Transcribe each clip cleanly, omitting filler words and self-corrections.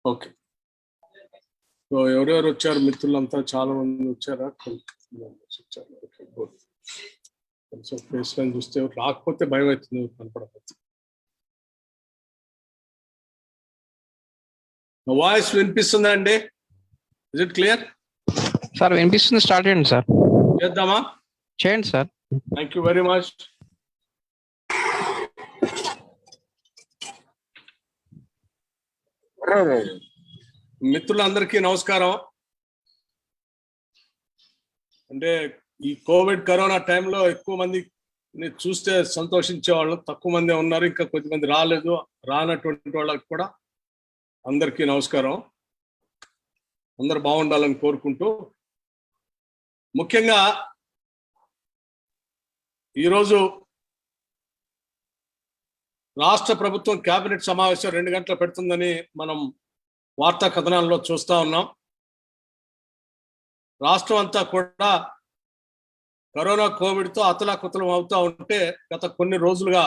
Okay. So ఎవరెవరు వచ్చారు? మిత్రులంతా చాలా మంది వచ్చారా? వచ్చారు. Okay, good. కొంచెం ఫేస్ లైన్ చూస్తే రాకపోతే భయం అవుతుంది కనపడకపోతే. వాయిస్ వినిపిస్తుందా అండి? Is it clear? సార్ వినిపిస్తుంది. స్టార్ట్ చేయండి సార్. చేద్దామా? చేయండి sir. Thank you very much. మిత్రులందరికీ నమస్కారం. అంటే ఈ కోవిడ్ కరోనా టైంలో ఎక్కువ మంది చూస్తే సంతోషించే వాళ్ళు తక్కువ మంది ఉన్నారు. ఇంకా కొద్దిమంది రాలేదు. రానటువంటి వాళ్ళకి కూడా అందరికీ నమస్కారం. అందరు బాగుండాలని కోరుకుంటూ, ముఖ్యంగా ఈరోజు రాష్ట్ర ప్రభుత్వం కేబినెట్ సమావేశం 2 గంటలు పెడుతుందని మనం వార్తా కథనాల్లో చూస్తా ఉన్నాం. రాష్ట్రం అంతా కూడా కరోనా కోవిడ్తో అతలాకుతలం అవుతూ ఉంటే గత కొన్ని రోజులుగా,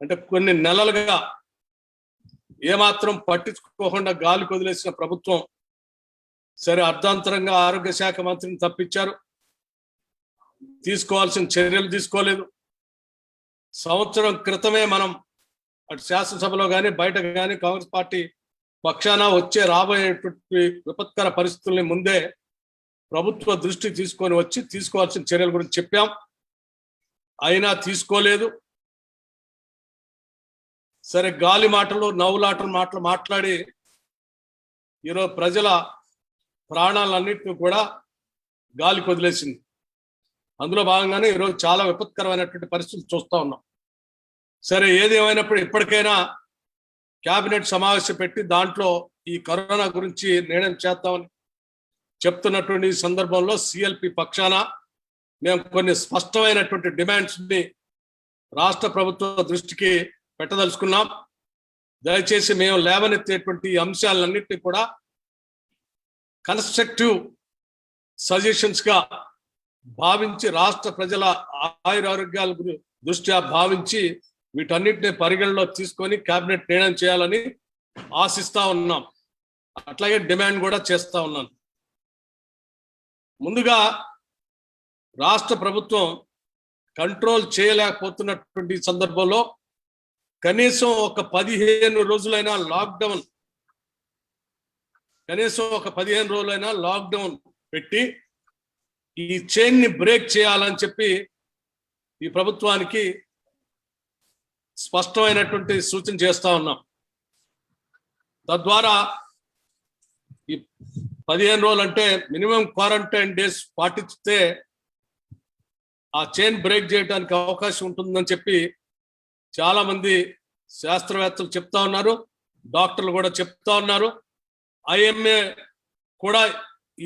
అంటే కొన్ని నెలలుగా ఏమాత్రం పట్టించుకోకుండా గాలి కొదిలేసిన ప్రభుత్వం సరే అర్ధాంతరంగా ఆరోగ్య శాఖ మంత్రిని తప్పించారు. తీసుకోవాల్సిన చర్యలు తీసుకోలేదు. సంవత్సరం క్రితమే మనం అటు శాసనసభలో కానీ బయట కానీ కాంగ్రెస్ పార్టీ పక్షాన వచ్చే రాబోయేటువంటి విపత్కర పరిస్థితుల్ని ముందే ప్రభుత్వ దృష్టి తీసుకొని వచ్చి తీసుకోవాల్సిన చర్యల గురించి చెప్పాం. అయినా తీసుకోలేదు. సరే గాలి మాటలు నవ్వులాటలు మాట్లాడి ఈరోజు ప్రజల ప్రాణాలన్నింటినీ కూడా గాలి కొదిలేసింది. అందులో భాగంగానే ఈరోజు చాలా విపత్కరమైనటువంటి పరిస్థితులు చూస్తూ ఉన్నాం. సరే ఏది ఏమైనప్పుడు ఇప్పటికైనా కేబినెట్ సమావేశం పెట్టి దాంట్లో ఈ కరోనా గురించి నిర్ణయం చేద్దామని చెప్తున్నటువంటి సందర్భంలో సిఎల్పి పక్షాన మేము కొన్ని స్పష్టమైనటువంటి డిమాండ్స్ని రాష్ట్ర ప్రభుత్వ దృష్టికి పెట్టదలుచుకున్నాం. దయచేసి మేము లేవనెత్తేటువంటి అంశాలన్నింటినీ కూడా కన్స్ట్రక్టివ్ సజెషన్స్గా భావించి రాష్ట్ర ప్రజల ఆయురారోగ్యాల దృష్ట్యా భావించి వీటన్నిటిని పరిగణలో తీసుకొని కేబినెట్ నిర్ణయం చేయాలని ఆశిస్తా ఉన్నాం. అట్లాగే డిమాండ్ కూడా చేస్తా ఉన్నాను. ముందుగా రాష్ట్ర ప్రభుత్వం కంట్రోల్ చేయలేకపోతున్నటువంటి సందర్భంలో కనీసం ఒక 15 రోజులైనా లాక్డౌన్, పెట్టి ఈ చైన్ ని బ్రేక్ చేయాలని చెప్పి ఈ ప్రభుత్వానికి స్పష్టమైనటువంటి సూచన చేస్తా ఉన్నాం. తద్వారా ఈ 15 రోజులు అంటే మినిమం క్వారంటైన్ డేస్ పాటిస్తే ఆ చైన్ బ్రేక్ చేయడానికి అవకాశం ఉంటుందని చెప్పి చాలా మంది శాస్త్రవేత్తలు చెప్తా ఉన్నారు, డాక్టర్లు కూడా చెప్తా ఉన్నారు. ఐఎంఏ కూడా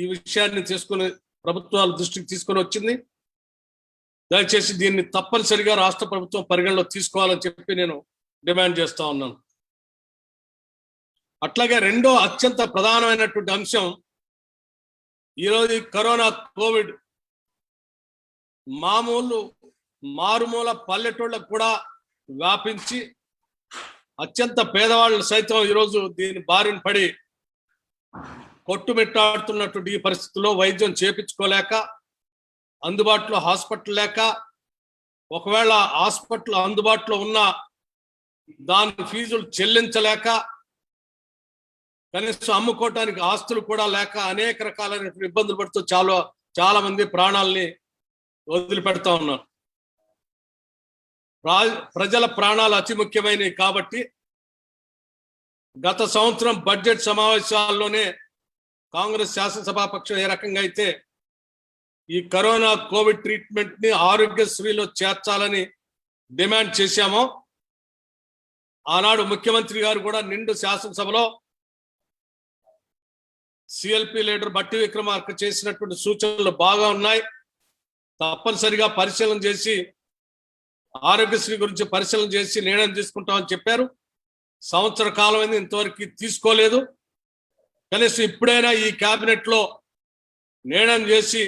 ఈ విషయాన్ని తీసుకుని ప్రభుత్వాల దృష్టికి తీసుకొని వచ్చింది. దయచేసి దీన్ని తప్పనిసరిగా రాష్ట్ర ప్రభుత్వం పరిగణలో తీసుకోవాలని చెప్పి నేను డిమాండ్ చేస్తా ఉన్నాను. అట్లాగే రెండో అత్యంత ప్రధానమైనటువంటి అంశం, ఈరోజు కరోనా కోవిడ్ మారుమూల పల్లెటూళ్ళకు కూడా వ్యాపించి అత్యంత పేదవాళ్ళు సైతం ఈరోజు దీని బారిన పడి కొట్టుమిట్టాడుతున్నటువంటి ఈ పరిస్థితుల్లో వైద్యం చేపించుకోలేక, అందుబాటులో హాస్పిటల్ లేక, ఒకవేళ హాస్పిటల్ అందుబాటులో ఉన్న దాని ఫీజులు చెల్లించలేక, కనీసం అమ్ముకోవటానికి ఆస్తులు కూడా లేక అనేక రకాలైనటువంటి ఇబ్బందులు పడుతూ చాలా మంది ప్రాణాలని వదిలిపెడతా ఉన్నారు. ప్రజల ప్రాణాలు అతి ముఖ్యమైనవి కాబట్టి గత సంవత్సరం బడ్జెట్ సమావేశాల్లోనే కాంగ్రెస్ శాసనసభాపక్షం ఏ రకంగా అయితే ఈ కరోనా కోవిడ్ ట్రీట్మెంట్ ని ఆరోగ్యశ్రీలో చేర్చాలని డిమాండ్ చేశామో, ఆనాడు ముఖ్యమంత్రి గారు కూడా నిండు శాసనసభలో సిఎల్పి లీడర్ బట్టి విక్రమార్క చేసినటువంటి సూచనలు బాగా ఉన్నాయి, తప్పనిసరిగా పరిశీలన చేసి ఆరోగ్యశ్రీ గురించి పరిశీలన చేసి నిర్ణయం తీసుకుంటామని చెప్పారు. సంవత్సర కాలమైంది, ఇంతవరకు తీసుకోలేదు. కనీసం ఇప్పుడైనా ఈ కేబినెట్ లో నిర్ణయం చేసి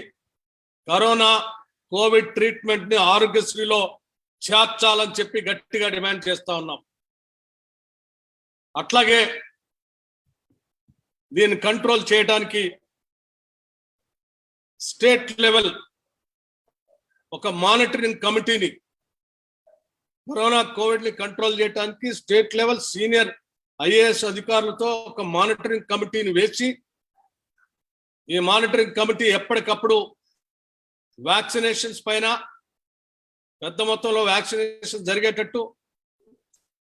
కరోనా కోవిడ్ ట్రీట్మెంట్ ని ఆరోగ్యశ్రీలో చేర్చాలని చెప్పి గట్టిగా డిమాండ్ చేస్తా ఉన్నాం. అట్లాగే దీన్ని కంట్రోల్ చేయడానికి స్టేట్ లెవెల్ ఒక మానిటరింగ్ కమిటీని, కరోనా కోవిడ్ ని కంట్రోల్ చేయడానికి స్టేట్ లెవెల్ సీనియర్ ఐఏఎస్ అధికారులతో ఒక మానిటరింగ్ కమిటీని వేసి, ఈ మానిటరింగ్ కమిటీ ఎప్పటికప్పుడు వ్యాక్సినేషన్స్ పైన పెద్ద మొత్తంలో వ్యాక్సినేషన్ జరిగేటట్టు,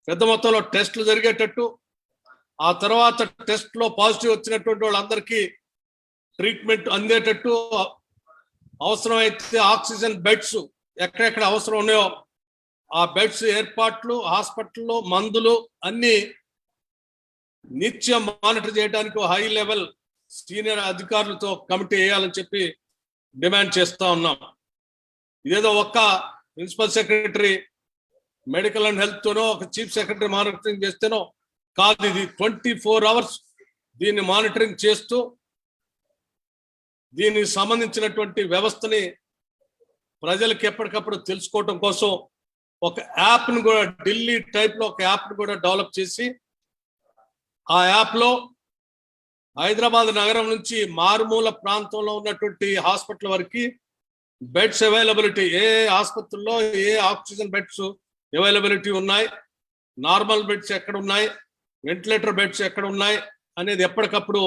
పెద్ద మొత్తంలో టెస్టులు జరిగేటట్టు, ఆ తర్వాత టెస్ట్ లో పాజిటివ్ వచ్చినటువంటి వాళ్ళందరికీ ట్రీట్మెంట్ అందేటట్టు, అవసరమైతే ఆక్సిజన్ బెడ్స్ ఎక్కడెక్కడ అవసరం ఉన్నాయో ఆ బెడ్స్ ఏర్పాట్లు, హాస్పిటల్లో మందులు అన్ని నిత్యం మానిటర్ చేయడానికి హై లెవెల్ సీనియర్ అధికారులతో కమిటీ వేయాలని చెప్పి డిమాండ్ చేస్తా ఉన్నాం. ఇదేదో ఒక్క principal secretary medical and health తోనో ఒక చీఫ్ సెక్రటరీ మానిటరింగ్ చేస్తేనో కాదు, ఇది 24 hours దీన్ని మానిటరింగ్ చేస్తూ దీనికి సంబంధించినటువంటి వ్యవస్థని ప్రజలకు ఎప్పటికప్పుడు తెలుసుకోవటం కోసం ఒక యాప్ను కూడా, ఢిల్లీ టైప్ లో ఒక యాప్ను కూడా డెవలప్ చేసి, ఆ యాప్ లో హైదరాబాద్ నగరం నుంచి మారుమూల ప్రాంతంలో ఉన్నటువంటి హాస్పిటల్ వరకు బెడ్స్ అవైలబిలిటీ, ఏ ఆసుపత్రుల్లో ఏ ఆక్సిజన్ బెడ్స్ అవైలబిలిటీ ఉన్నాయి, నార్మల్ బెడ్స్ ఎక్కడ ఉన్నాయి, వెంటిలేటర్ బెడ్స్ ఎక్కడ ఉన్నాయి అనేది ఎప్పటికప్పుడు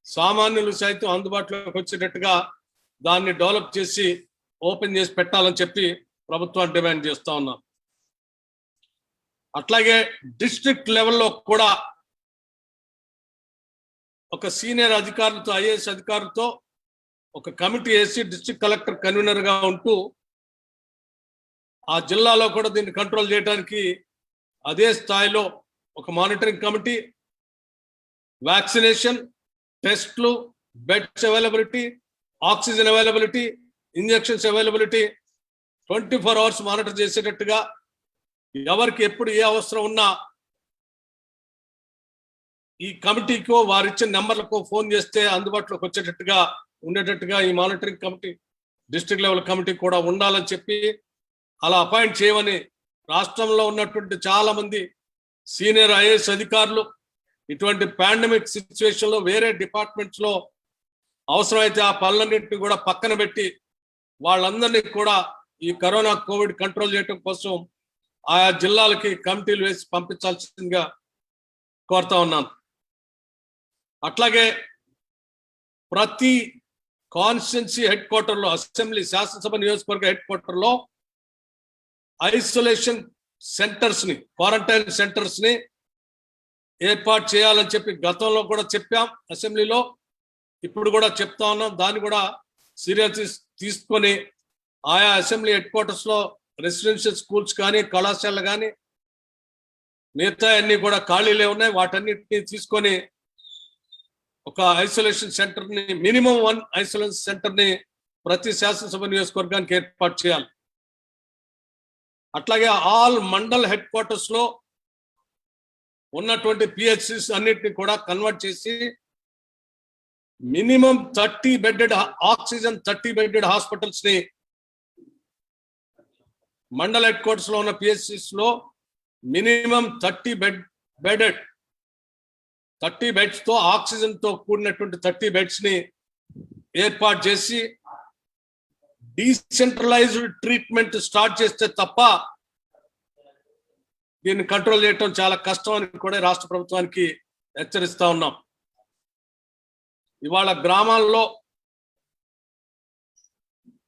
సామాన్యులు సైతం అందుబాటులోకి వచ్చేటట్టుగా దాన్ని డెవలప్ చేసి ఓపెన్ చేసి పెట్టాలని చెప్పి ప్రభుత్వాన్ని డిమాండ్ చేస్తా ఉన్నాం. అట్లాగే డిస్ట్రిక్ట్ లెవెల్లో కూడా ఒక సీనియర్ అధికారులతో, ఐఏఎస్ అధికారులతో ఒక కమిటీ వేసి డిస్ట్రిక్ట్ కలెక్టర్ కన్వీనర్ గా ఉంటూ ఆ జిల్లాలో కూడా దీన్ని కంట్రోల్ చేయడానికి అదే స్థాయిలో ఒక మానిటరింగ్ కమిటీ, వ్యాక్సినేషన్, టెస్ట్లు, beds availability, oxygen availability, injections availability 24 hours monitor చేసేటట్టుగా, ఎవరికి ఎప్పుడు ఏ అవసరం ఉన్నా ఈ కమిటీకో వారిచ్చిన నెంబర్లకు ఫోన్ చేస్తే అందుబాటులోకి వచ్చేటట్టుగా ఉండేటట్టుగా ఈ monitoring committee, district level committee కూడా ఉండాలని చెప్పి అలా అపాయింట్ చేయమని రాష్ట్రంలో ఉన్నటువంటి చాలా మంది సీనియర్ ఐఏఎస్ అధికారులు ఇటువంటి పాండమిక్ సిచ్యువేషన్ లో వేరే డిపార్ట్మెంట్స్ లో అవసరమైతే ఆ పనులన్నింటినీ కూడా పక్కన పెట్టి వాళ్ళందరినీ కూడా ఈ కరోనా కోవిడ్ కంట్రోల్ చేయడం కోసం ఆయా జిల్లాలకి కమిటీలు వేసి పంపించాల్సిందిగా కోరుతా ఉన్నాను. అట్లాగే ప్రతి కాన్స్టిట్యున్సీ హెడ్ క్వార్టర్లో, అసెంబ్లీ శాసనసభ నియోజకవర్గ హెడ్ క్వార్టర్లో ఐసోలేషన్ సెంటర్స్ ని, క్వారంటైన్ సెంటర్స్ ని ఏర్పాటు చేయాలని చెప్పి గతంలో కూడా చెప్పాం అసెంబ్లీలో, ఇప్పుడు కూడా చెప్తా ఉన్నాం. దాన్ని కూడా సీరియస్ తీసుకొని ఆయా అసెంబ్లీ హెడ్ క్వార్టర్స్ లో రెసిడెన్షియల్ స్కూల్స్ కానీ, కళాశాలలు కానీ మిగతా అన్ని కూడా ఖాళీలే ఉన్నాయి, వాటన్నిటిని తీసుకొని ఒక ఐసోలేషన్ సెంటర్ ని, మినిమం 1 ఐసోలేషన్ సెంటర్ ని ప్రతి శాసనసభ నియోజకవర్గానికి ఏర్పాటు చేయాలి. అట్లాగే ఆల్ మండల్ హెడ్ క్వార్టర్స్ లో ఉన్నటువంటి పిహెచ్సిస్ అన్నిటిని కూడా కన్వర్ట్ చేసి minimum 30 bedded oxygen 30 bedded hospitals ని మండల్ హెడ్ క్వార్టర్స్ లో ఉన్న పిహెచ్సిస్ లో మినిమం 30 బెడెడ్ 30 బెడ్స్ తో, ఆక్సిజన్ తో కూడినటువంటి 30 బెడ్స్ ని ఏర్పాటు చేసి డీసెంట్రలైజ్డ్ ట్రీట్మెంట్ స్టార్ట్ చేస్తే తప్ప దీన్ని కంట్రోల్ చేయటం చాలా కష్టం అని కూడా రాష్ట్ర ప్రభుత్వానికి హెచ్చరిస్తా ఉన్నాం. ఇవాళ గ్రామాల్లో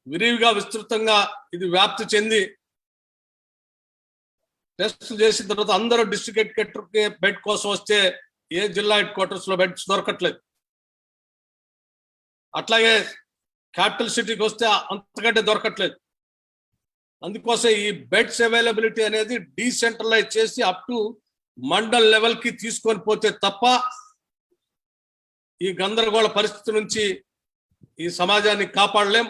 విరివిగా విస్తృతంగా ఇది వ్యాప్తి చెంది టెస్ట్ చేసిన తర్వాత అందరూ డిస్ట్రిక్ట్ హెడ్ క్వార్టర్ బెడ్ కోసం వస్తే ఏ జిల్లా హెడ్ క్వార్టర్స్ లో బెడ్స్ దొరకట్లేదు. అట్లాగే క్యాపిటల్ సిటీకి వస్తే అంతకంటే దొరకట్లేదు. అందుకోసం ఈ బెడ్స్ అవైలబిలిటీ అనేది డీసెంట్రలైజ్ చేసి అప్ టు మండల్ లెవెల్ కి తీసుకొని పోతే తప్ప ఈ గందరగోళ పరిస్థితి నుంచి ఈ సమాజాన్ని కాపాడలేం,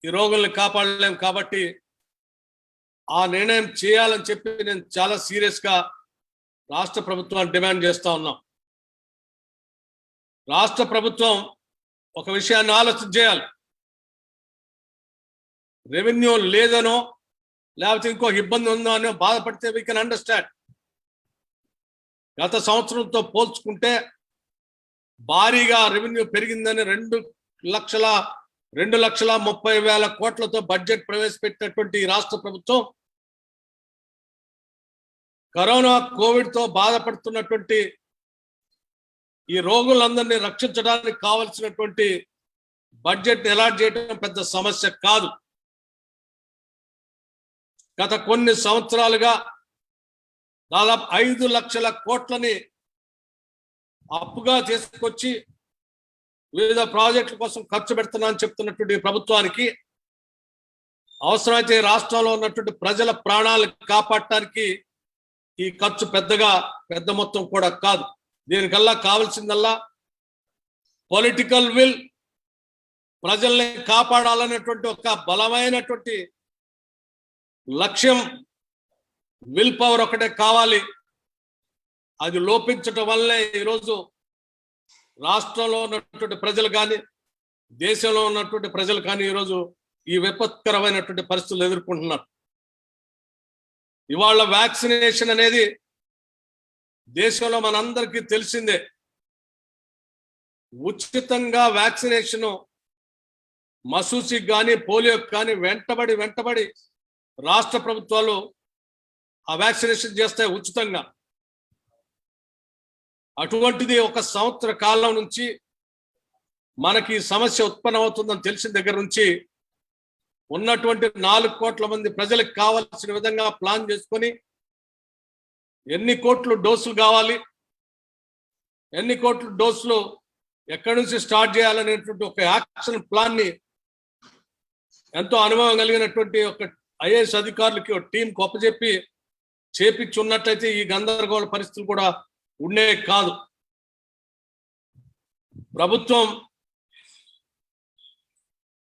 ఈ రోగుల్ని కాపాడలేం. కాబట్టి ఆ నిర్ణయం చేయాలని చెప్పి నేను చాలా సీరియస్ గా రాష్ట్ర ప్రభుత్వాన్ని డిమాండ్ చేస్తా ఉన్నాం. రాష్ట్ర ప్రభుత్వం ఒక విషయాన్ని ఆలోచన చేయాలి. రెవెన్యూ లేదనో లేకపోతే ఇంకో ఇబ్బంది ఉందో అనో బాధపడితే వీ కెన్ అండర్స్టాండ్. గత సంవత్సరంతో పోల్చుకుంటే భారీగా రెవెన్యూ పెరిగిందని 2,30,000 కోట్లతో బడ్జెట్ ప్రవేశపెట్టినటువంటి ఈ రాష్ట్ర ప్రభుత్వం కరోనా కోవిడ్ తో బాధపడుతున్నటువంటి ఈ రోగులందరినీ రక్షించడానికి కావలసినటువంటి బడ్జెట్ అలాట్ చేయడం పెద్ద సమస్య కాదు. గత కొన్ని సంవత్సరాలుగా దాదాపు 5 లక్షల కోట్లని అప్పుగా తీసుకొచ్చి వివిధ ప్రాజెక్టుల కోసం ఖర్చు పెడుతున్నా అని చెప్తున్నటువంటి ప్రభుత్వానికి అవసరమైతే రాష్ట్రంలో ఉన్నటువంటి ప్రజల ప్రాణాలను కాపాడటానికి ఈ ఖర్చు పెద్ద మొత్తం కూడా కాదు. దీనికల్లా కావాల్సిందల్లా పొలిటికల్ విల్, ప్రజల్ని కాపాడాలనేటువంటి ఒక బలమైనటువంటి లక్ష్యం, విల్ పవర్ ఒకటే కావాలి. అది లోపించటం వల్లే ఈరోజు రాష్ట్రంలో ఉన్నటువంటి ప్రజలు కానీ దేశంలో ఉన్నటువంటి ప్రజలు కానీ ఈరోజు ఈ విపత్కరమైనటువంటి పరిస్థితులు ఎదుర్కొంటున్నారు. ఇవాళ వ్యాక్సినేషన్ అనేది దేశంలో మనందరికీ తెలిసిందే. ఉచితంగా వ్యాక్సినేషన్ మసూసికి కానీ పోలియోకి కానీ వెంటబడి రాష్ట్ర ప్రభుత్వాలు ఆ వ్యాక్సినేషన్ చేస్తాయి ఉచితంగా. అటువంటిది ఒక సంవత్సర కాలం నుంచి మనకి సమస్య ఉత్పన్నమవుతుందని తెలిసిన దగ్గర నుంచి ఉన్నటువంటి 4 కోట్ల మంది ప్రజలకు కావాల్సిన విధంగా ప్లాన్ చేసుకొని ఎన్ని కోట్లు డోసులు కావాలి, ఎన్ని కోట్ల డోసులు ఎక్కడి నుంచి స్టార్ట్ చేయాలనేటువంటి ఒక యాక్షన్ ప్లాన్ ని ఎంతో అనుభవం కలిగినటువంటి ఒక ఐఏఎస్ అధికారులకి ఒక టీం గొప్పచెప్పి చేపించున్నట్లయితే ఈ గందరగోళ పరిస్థితులు కూడా ఉండే కాదు. ప్రభుత్వం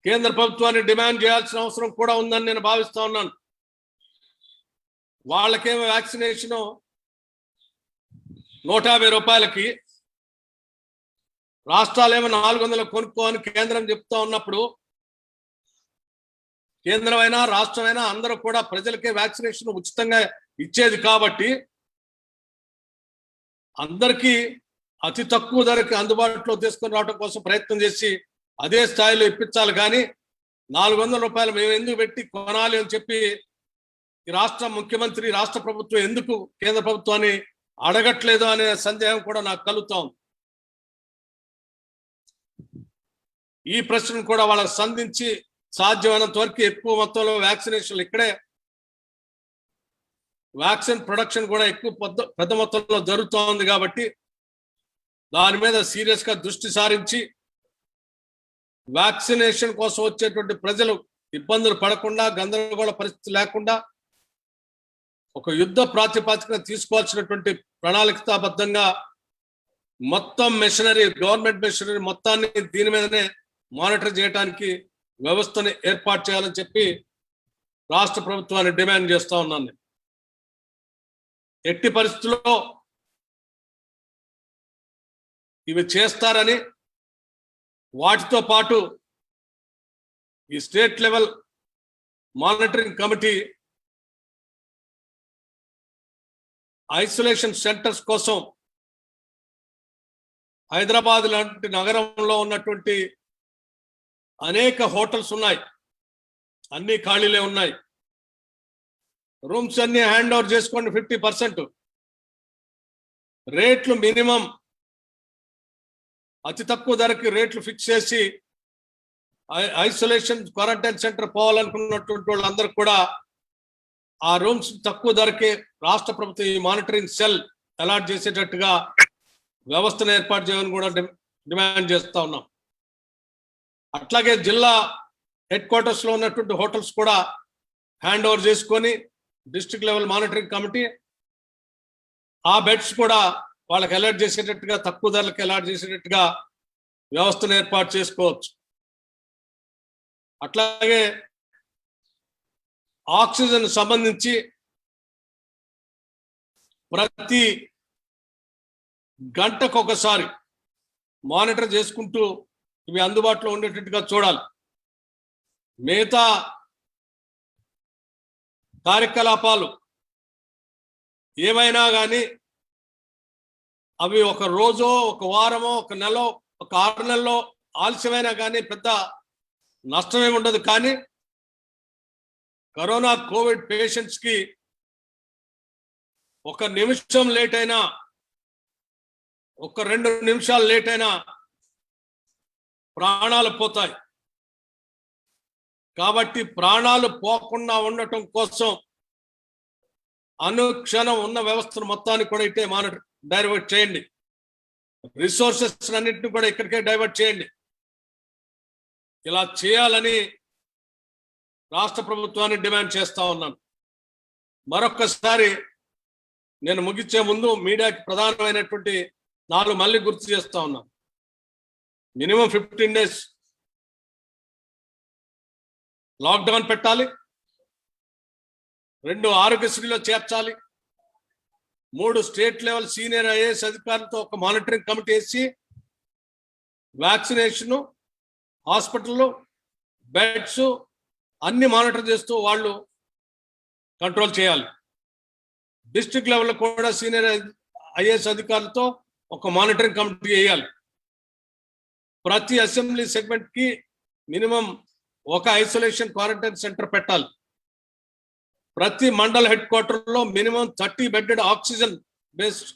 కేంద్ర ప్రభుత్వాన్ని డిమాండ్ చేయాల్సిన అవసరం కూడా ఉందని నేను భావిస్తా ఉన్నాను. వాళ్ళకేమో వ్యాక్సినేషన్ 150 రూపాయలకి, రాష్ట్రాలేమో 400 కొనుక్కోని కేంద్రం చెప్తా ఉన్నప్పుడు కేంద్రమైనా రాష్ట్రమైనా అందరూ కూడా ప్రజలకే వ్యాక్సినేషన్ ఉచితంగా ఇచ్చేది కాబట్టి అందరికీ అతి తక్కువ ధరకి అందుబాటులో తీసుకొని రావడం కోసం ప్రయత్నం చేసి అదే స్థాయిలో ఇప్పించాలి. కానీ 400 రూపాయలు మేము ఎందుకు పెట్టి కొనాలి అని చెప్పి ఈ రాష్ట్ర ముఖ్యమంత్రి, రాష్ట్ర ప్రభుత్వం ఎందుకు కేంద్ర ప్రభుత్వాన్ని అడగట్లేదు అనే సందేహం కూడా నాకు కలుగుతాం. ఈ ప్రశ్నను కూడా వాళ్ళకి సంధించి సాధ్యమైనంత వరకు ఎక్కువ మొత్తంలో వ్యాక్సినేషన్లు ఇక్కడే వ్యాక్సిన్ ప్రొడక్షన్ కూడా ఎక్కువ పెద్ద మొత్తంలో జరుగుతోంది కాబట్టి దాని మీద సీరియస్ గా దృష్టి సారించి వ్యాక్సినేషన్ కోసం వచ్చేటువంటి ప్రజలు ఇబ్బందులు పడకుండా, గందరగోళ పరిస్థితి లేకుండా ఒక యుద్ధ ప్రాతిపదికన తీసుకోవాల్సినటువంటి ప్రణాళికాబద్ధంగా మొత్తం మెషినరీ, గవర్నమెంట్ మెషినరీ మొత్తాన్ని దీని మీదనే మానిటర్ చేయడానికి వ్యవస్థని ఏర్పాటు చేయాలని చెప్పి రాష్ట్ర ప్రభుత్వాన్ని డిమాండ్ చేస్తా ఉన్నాను. ఎట్టి పరిస్థితుల్లో ఇవి చేస్తారని, వాటితో పాటు ఈ state level monitoring committee isolation centers కోసం హైదరాబాద్ లాంటి నగరంలో ఉన్నటువంటి అనేక హోటల్స్ ఉన్నాయి, అన్ని ఖాళీలే ఉన్నాయి. రూమ్స్ అన్ని హ్యాండ్ ఓవర్ చేసుకోండి 50%. రేట్లు మినిమం అతి తక్కువ ధరకి రేట్లు ఫిక్స్ చేసి ఐసోలేషన్ క్వారంటైన్ సెంటర్ పోవాలనుకున్నటువంటి వాళ్ళందరూ కూడా ఆ రూమ్స్ తక్కువ ధరకే రాష్ట్ర ప్రభుత్వం ఈ మానిటరింగ్ సెల్ అలాట్ చేసేటట్టుగా వ్యవస్థను ఏర్పాటు చేయాలని కూడా డిమాండ్ చేస్తా ఉన్నాం. అట్లాగే జిల్లా హెడ్ క్వార్టర్స్ లో ఉన్నటువంటి హోటల్స్ కూడా హ్యాండ్ ఓవర్ చేసుకొని డిస్ట్రిక్ట్ లెవెల్ మానిటరింగ్ కమిటీ ఆ బెడ్స్ కూడా వాళ్ళకి అలాట్ చేసేటట్టుగా, తక్కువ ధరలకు అలాట్ చేసేటట్టుగా వ్యవస్థను ఏర్పాటు చేసుకోవచ్చు. అట్లాగే ఆక్సిజన్ సంబంధించి ప్రతి గంటకు ఒకసారి మానిటర్ చేసుకుంటూ ఇవి అందుబాటులో ఉండేటట్టుగా చూడాలి. మిగతా కార్యకలాపాలు ఏమైనా కానీ అవి ఒక రోజో, ఒక వారమో, ఒక నెల, ఒక 6 నెలల్లో ఆలస్యమైనా కానీ పెద్ద నష్టమే ఉండదు. కానీ కరోనా కోవిడ్ పేషెంట్స్ కి 1 నిమిషం లేట్ అయినా, ఒక 2 నిమిషాలు లేట్ అయినా ప్రాణాలు పోతాయి. కాబట్టి ప్రాణాలు పోకుండా ఉండటం కోసం అనుక్షణం ఉన్న వ్యవస్థను మొత్తాన్ని కూడా ఇట్టే డైవర్ట్ చేయండి. రిసోర్సెస్ అన్నింటిని కూడా ఇక్కడికే డైవర్ట్ చేయండి. ఇలా చేయాలని రాష్ట్ర ప్రభుత్వాన్ని డిమాండ్ చేస్తా ఉన్నాను. మరొక్కసారి నేను ముగించే ముందు మీడియాకి ప్రధానమైనటువంటి 4 మళ్ళీ గుర్తు చేస్తా ఉన్నాను. మినిమం 15 days లాక్డౌన్ పెట్టాలి. 2 ఆరోగ్యశ్రీలో చేర్చాలి. 3 స్టేట్ లెవెల్ సీనియర్ ఐఏఎస్ అధికారులతో ఒక మానిటరింగ్ కమిటీ వేసి వ్యాక్సినేషన్, హాస్పిటల్ బెడ్స్ అన్ని మానిటర్ చేస్తూ వాళ్ళు కంట్రోల్ చేయాలి. డిస్ట్రిక్ట్ లెవెల్లో కూడా సీనియర్ ఐఏఎస్ అధికారులతో ఒక మానిటరింగ్ కమిటీ వేయాలి. ప్రతి అసెంబ్లీ సెగ్మెంట్ కి మినిమం ఒక ఐసోలేషన్ క్వారంటైన్ సెంటర్ పెట్టాలి. ప్రతి మండల హెడ్ క్వార్టర్లో మినిమం 30 బెడ్డెడ్ ఆక్సిజన్ బేస్డ్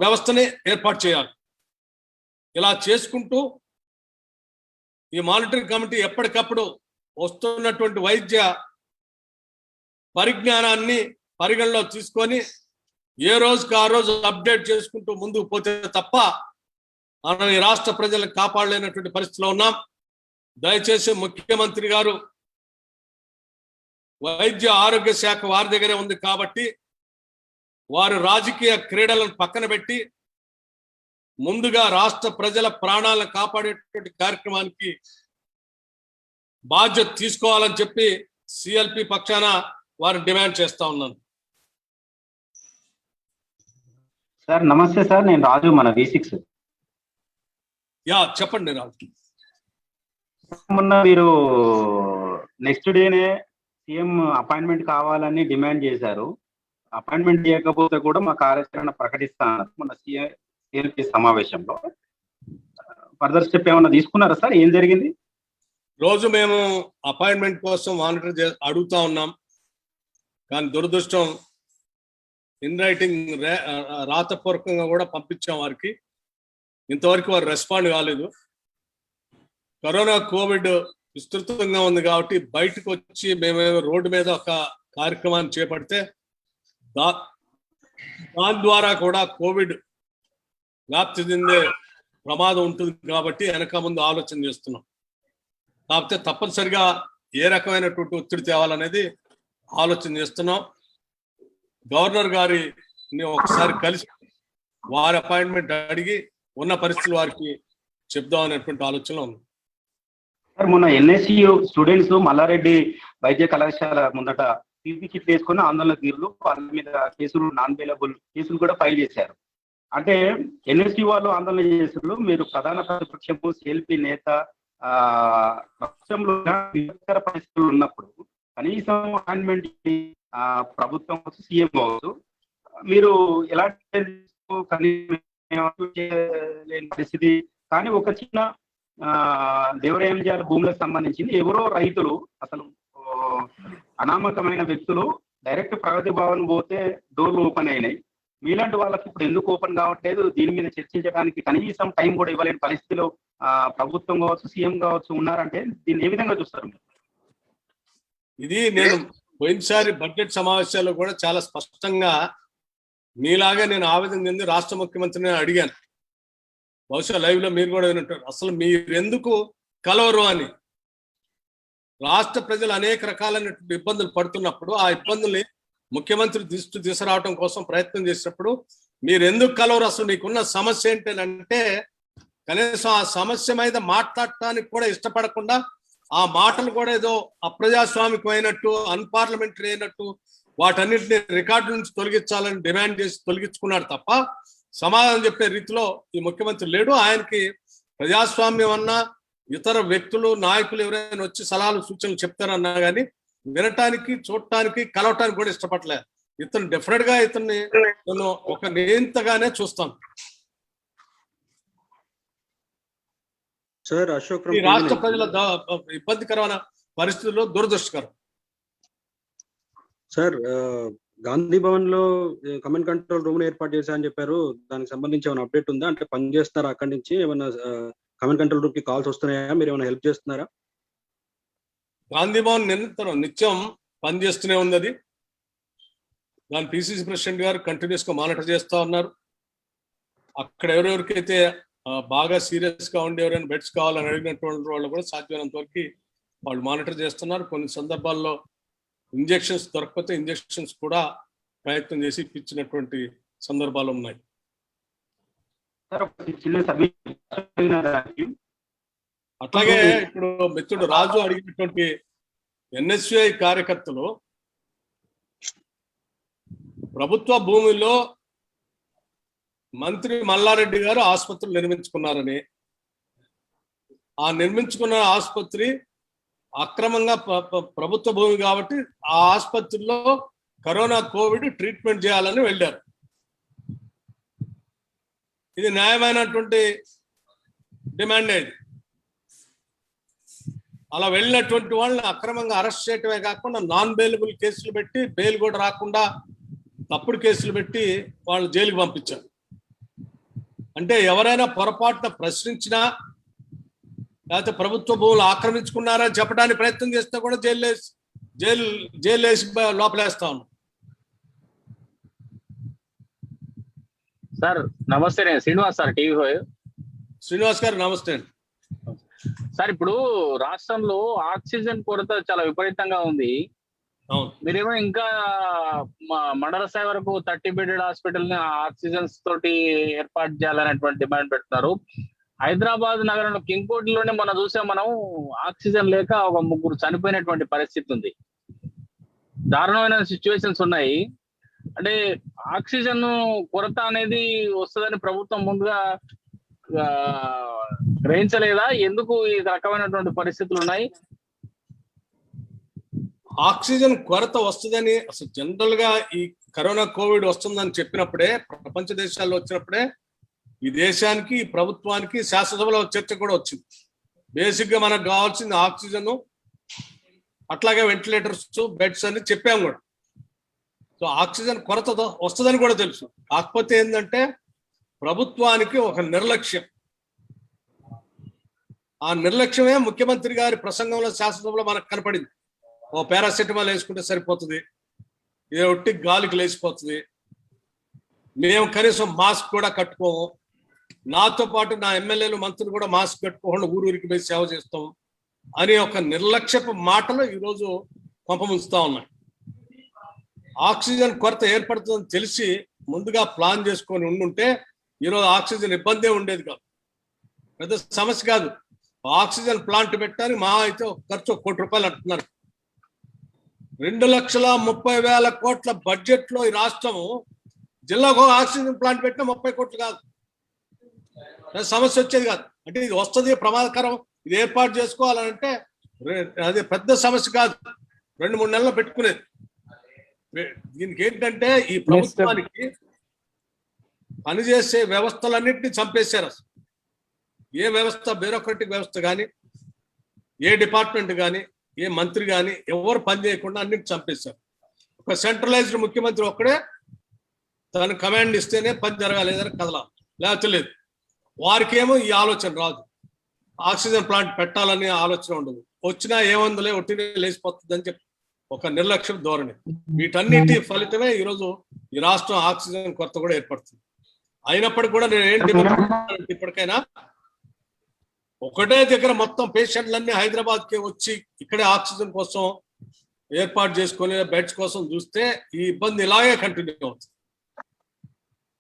వ్యవస్థని ఏర్పాటు చేయాలి. ఇలా చేసుకుంటూ ఈ మానిటరింగ్ కమిటీ ఎప్పటికప్పుడు వస్తున్నటువంటి వైద్య పరిజ్ఞానాన్ని పరిగణలో తీసుకొని ఏ రోజుకి ఆ రోజు అప్డేట్ చేసుకుంటూ ముందుకు పోతే తప్ప మనం ఈ రాష్ట్ర ప్రజలను కాపాడలేనటువంటి పరిస్థితిలో ఉన్నాం. దయచేసి ముఖ్యమంత్రి గారు వైద్య ఆరోగ్య శాఖ వారి దగ్గరే ఉంది కాబట్టి వారు రాజకీయ క్రీడలను పక్కన పెట్టి ముందుగా రాష్ట్ర ప్రజల ప్రాణాలను కాపాడేటువంటి కార్యక్రమానికి బాధ్యత తీసుకోవాలని చెప్పి సిఎల్పి పక్షాన వారు డిమాండ్ చేస్తా ఉన్నాను. సార్ నమస్తే సార్, నేను రాజు, మన V6. చెప్పండి రాజు. మొన్న మీరు నెక్స్ట్ డేనే సీఎం అపాయింట్మెంట్ కావాలని డిమాండ్ చేశారు. అపాయింట్మెంట్ చేయకపోతే కూడా మా కార్యాచరణ ప్రకటిస్తాను మొన్న సిఎల్పి సమావేశంలో. ఫర్దర్ స్టెప్ ఏమన్నా తీసుకున్నారా సార్? ఏం జరిగింది? రోజు మేము అపాయింట్మెంట్ కోసం మానిటర్ అడుగుతా ఉన్నాం. కానీ దురదృష్టం ఇన్ రైటింగ్ రాతపూర్వకంగా కూడా పంపించాం వారికి. ఇంతవరకు వారు రెస్పాండ్ కాలేదు. కరోనా కోవిడ్ విస్తృతంగా ఉంది కాబట్టి బయటకు వచ్చి మేమేమో రోడ్డు మీద ఒక కార్యక్రమాన్ని చేపడితే దాని ద్వారా కూడా కోవిడ్ వ్యాప్తి చెందే ప్రమాదం ఉంటుంది కాబట్టి వెనక ముందు ఆలోచన చేస్తున్నాం. కాకపోతే తప్పనిసరిగా ఏ రకమైనటువంటి ఒత్తిడి తేవాలనేది ఆలోచన చేస్తున్నాం. గవర్నర్ గారిని ఒకసారి కలిసి వారి అపాయింట్మెంట్ అడిగి ఉన్న పరిస్థితులు వారికి చెప్దాం అనేటువంటి ఆలోచనలో ఉంది. సార్ మొన్న NSU స్టూడెంట్స్ మల్లారెడ్డి వైద్య కళాశాల ముందట పీపీ కిట్ వేసుకుని ఆందోళన తీరులు, వాళ్ళ మీద కేసులు, నాన్ బెయిలబుల్ కేసులు కూడా ఫైల్ చేశారు. అంటే NSU వాళ్ళు ఆందోళన చేశారు. మీరు ప్రధాన ప్రతిపక్షము, సిఎల్పి నేత, రాష్ట్రంలో విపత్కర పరిస్థితులు ఉన్నప్పుడు కనీసం అపాయింట్మెంట్ ప్రభుత్వం కావచ్చు, సీఎం కావచ్చు, మీరు ఎలాంటి పరిస్థితి. కానీ ఒక చిన్న దేవరాయంజాల భూములకు సంబంధించింది ఎవరో రైతులు, అసలు అనామకమైన వ్యక్తులు డైరెక్ట్ ప్రగతి భవన్ పోతే డోర్లు ఓపెన్ అయినాయి. మీలాంటి వాళ్ళకి ఇప్పుడు ఎందుకు ఓపెన్ కావట్లేదు? దీని మీద చర్చించడానికి కనీసం టైం కూడా ఇవ్వలేని పరిస్థితిలో ప్రభుత్వం కావచ్చు, సీఎం కావచ్చు ఉన్నారంటే దీన్ని ఏ విధంగా చూస్తారు? ఇది నేను పోయినసారి బడ్జెట్ సమావేశాల్లో కూడా చాలా స్పష్టంగా మీలాగా నేను ఆవేదన చెంది రాష్ట్ర ముఖ్యమంత్రిని అడిగాను. బహుశా లైవ్ లో మీరు కూడా వింటారు. అసలు మీరెందుకు కలవరు అని. రాష్ట్ర ప్రజలు అనేక రకాలైనటువంటి ఇబ్బందులు పడుతున్నప్పుడు ఆ ఇబ్బందుల్ని ముఖ్యమంత్రి దృష్టి తీసుకురావడం కోసం ప్రయత్నం చేసినప్పుడు మీరు ఎందుకు కలవరు, అసలు మీకున్న సమస్య ఏంటంటే కనీసం ఆ సమస్య మీద మాట్లాడటానికి కూడా ఇష్టపడకుండా ఆ మాటలు కూడా ఏదో అప్రజాస్వామికమైనట్టు, అన్పార్లమెంటరీ అయినట్టు వాటన్నిటిని రికార్డు నుంచి తొలగించాలని డిమాండ్ చేసి తొలగించుకున్నాడు తప్ప సమాధానం చెప్పే రీతిలో ఈ ముఖ్యమంత్రి లేడు. ఆయనకి ప్రజాస్వామ్యం అన్నా ఇతర వ్యక్తులు, నాయకులు ఎవరైనా వచ్చి సలహాలు, సూచనలు చెప్తారన్నా కానీ వినటానికి, చూడటానికి, కలవటానికి కూడా ఇష్టపడలేదు. ఇతను డెఫినెట్ గా ఇతన్ని నేను ఒక నియంతగానే చూస్తాను. సార్ అశోక్ ఈ రాష్ట్ర ప్రజల ఇబ్బందికరమైన పరిస్థితుల్లో దురదృష్టకరం. సార్ గాంధీ భవన్ లో కమాండ్ కంట్రోల్ రూమ్ ఏర్పాటు చేశా అని చెప్పారు. దానికి సంబంధించి ఏమైనా అప్డేట్ ఉందా? అంటే పని చేస్తున్నారా అక్కడి నుంచి? ఏమైనా కమాండ్ కంట్రోల్ రూమ్ కి కాల్స్ వస్తున్నాయా? మీరు ఏమైనా హెల్ప్ చేస్తున్నారా? గాంధీ భవన్ నిత్యం పనిచేస్తూనే ఉన్నది. దాని పిసిసి ప్రెసిడెంట్ గారు కంటిన్యూస్ గా మానిటర్ చేస్తా ఉన్నారు. అక్కడ ఎవరెవరికైతే బాగా సీరియస్ గా ఉండి ఎవరైనా బెడ్స్ కావాలని అడిగినటువంటి వాళ్ళు కూడా సాధ్యమైనంత వరకు వాళ్ళు మానిటర్ చేస్తున్నారు. కొన్ని సందర్భాల్లో ఇంజెక్షన్స్ దొరకకపోతే ఇంజెక్షన్స్ కూడా ప్రయత్నం చేసి ఇప్పించినటువంటి సందర్భాలు ఉన్నాయి. అట్లాగే ఇప్పుడు మిత్రుడు రాజు అడిగినటువంటి ఎన్ఎస్యుఐ కార్యకర్తలు ప్రభుత్వ భూమిలో మంత్రి మల్లారెడ్డి గారు ఆసుపత్రులు నిర్మించుకున్నారని, ఆ నిర్మించుకున్న ఆసుపత్రి అక్రమంగా ప్రభుత్వ భూమి కాబట్టి ఆ ఆసుపత్రిలో కరోనా కోవిడ్ ట్రీట్మెంట్ చేయాలని వెళ్ళారు. ఇది న్యాయమైనటువంటి డిమాండ్. ఇది అలా వెళ్ళినటువంటి వాళ్ళని అక్రమంగా అరెస్ట్ చేయటమే కాకుండా నాన్ బెయిలబుల్ కేసులు పెట్టి బెయిల్ కూడా రాకుండా తప్పుడు కేసులు పెట్టి వాళ్ళు జైలుకి పంపించారు. అంటే ఎవరైనా పొరపాటున ప్రశ్నించినా లేకపోతే ప్రభుత్వ భూములు ఆక్రమించుకున్నారని చెప్పడానికి ప్రయత్నం చేస్తే కూడా జైలు వేసి లోపలేస్తా ఉన్నాం. సార్ నమస్తే, నేను శ్రీనివాస్ సార్, టీవీ 5. శ్రీనివాస్ గారు నమస్తే అండి. సార్ ఇప్పుడు రాష్ట్రంలో ఆక్సిజన్ కొరత చాలా విపరీతంగా ఉంది. మీరేమో ఇంకా మండల స్థాయి వరకు 30 బెడెడ్ హాస్పిటల్ ని ఆక్సిజన్స్ తోటి ఏర్పాటు చేయాలనేటువంటి డిమాండ్ పెడుతున్నారు. హైదరాబాద్ నగరంలో కింగ్కోటిలోనే మనం చూసాం, మనం ఆక్సిజన్ లేక ఒక 3 చనిపోయినటువంటి పరిస్థితి ఉంది. దారుణమైన సిచ్యువేషన్స్ ఉన్నాయి. అంటే ఆక్సిజన్ కొరత అనేది వస్తుందని ప్రభుత్వం ముందుగా గ్రహించలేదా? ఎందుకు ఈ రకమైనటువంటి పరిస్థితులు ఉన్నాయి? ఆక్సిజన్ కొరత వస్తుందని అసలు జనరల్ గా ఈ కరోనా కోవిడ్ వస్తుందని చెప్పినప్పుడే, ప్రపంచ దేశాల్లో వచ్చినప్పుడే ఈ దేశానికి ఈ ప్రభుత్వానికి శాసనసభలో చర్చ కూడా వచ్చింది. బేసిక్ గా మనకు కావాల్సింది ఆక్సిజన్, అట్లాగే వెంటిలేటర్స్, బెడ్స్ అని చెప్పాము కూడా. సో ఆక్సిజన్ కొరత వస్తుందని కూడా తెలుసు. కాకపోతే ఏంటంటే ప్రభుత్వానికి ఒక నిర్లక్ష్యం. ఆ నిర్లక్ష్యమే ముఖ్యమంత్రి గారి ప్రసంగంలో శాసనసభలో మనకు కనపడింది. ఓ పారాసెటమాల్ వేసుకుంటే సరిపోతుంది, ఏ ఒట్టి గాలికి లేచిపోతుంది, మేము కనీసం మాస్క్ కూడా కట్టుకోము, నాతో పాటు నా ఎమ్మెల్యేలు మంత్రులు కూడా మాస్క్ కట్టుకోకుండా ఊరికి పోయి సేవ చేస్తాం అని ఒక నిర్లక్ష్యపు మాటలు ఈరోజు పంపముంచుతా ఉన్నాయి. ఆక్సిజన్ కొరత ఏర్పడుతుందని తెలిసి ముందుగా ప్లాన్ చేసుకొని ఉండుంటే ఈరోజు ఆక్సిజన్ ఇబ్బందే ఉండేది కాదు, పెద్ద సమస్య కాదు. ఆక్సిజన్ ప్లాంట్ పెట్టడానికి మా అయితే ఖర్చు ₹1 కోటి అంటున్నారు. 2,30,000 కోట్ల బడ్జెట్ లో ఈ రాష్ట్రం జిల్లాకు ఆక్సిజన్ ప్లాంట్ పెట్టినా 30 కోట్లు కాదు, సమస్య వచ్చేది కాదు. అంటే ఇది వస్తుంది, ప్రమాదకరం, ఇది ఏర్పాటు చేసుకోవాలంటే అది పెద్ద సమస్య కాదు, 2-3 నెలలు పెట్టుకునేది. దీనికి ఏంటంటే ఈ ప్రభుత్వానికి పనిచేసే వ్యవస్థలన్నింటినీ చంపేశారు. అసలు ఏ వ్యవస్థ, బ్యూరోక్రటిక్ వ్యవస్థ కానీ, ఏ డిపార్ట్మెంట్ కానీ, ఏ మంత్రి కానీ ఎవరు పని చేయకుండా అన్నింటి చంపేశారు. ఒక సెంట్రలైజ్డ్ ముఖ్యమంత్రి ఒక్కడే తను కమాండ్ ఇస్తేనే పని జరగాలి, ఏదైనా కదలాలి, లేకపోతే లేదు. వారికేమో ఈ ఆలోచన రాదు, ఆక్సిజన్ ప్లాంట్ పెట్టాలనే ఆలోచన ఉండదు. వచ్చినా ఏముందిలే, ఒట్టినే లేచిపోతుంది అని చెప్పి ఒక నిర్లక్ష్యం ధోరణి. వీటన్నిటి ఫలితమే ఈరోజు ఈ రాష్ట్రం ఆక్సిజన్ కొరత కూడా ఏర్పడుతుంది. అయినప్పటికీ కూడా నేను ఏంటి ఇప్పటికైనా ఒకటే దగ్గర మొత్తం పేషెంట్లన్నీ హైదరాబాద్కి వచ్చి ఇక్కడే ఆక్సిజన్ కోసం ఏర్పాటు చేసుకొని బెడ్స్ కోసం చూస్తే ఈ ఇబ్బంది ఇలాగే కంటిన్యూ అవుతుంది.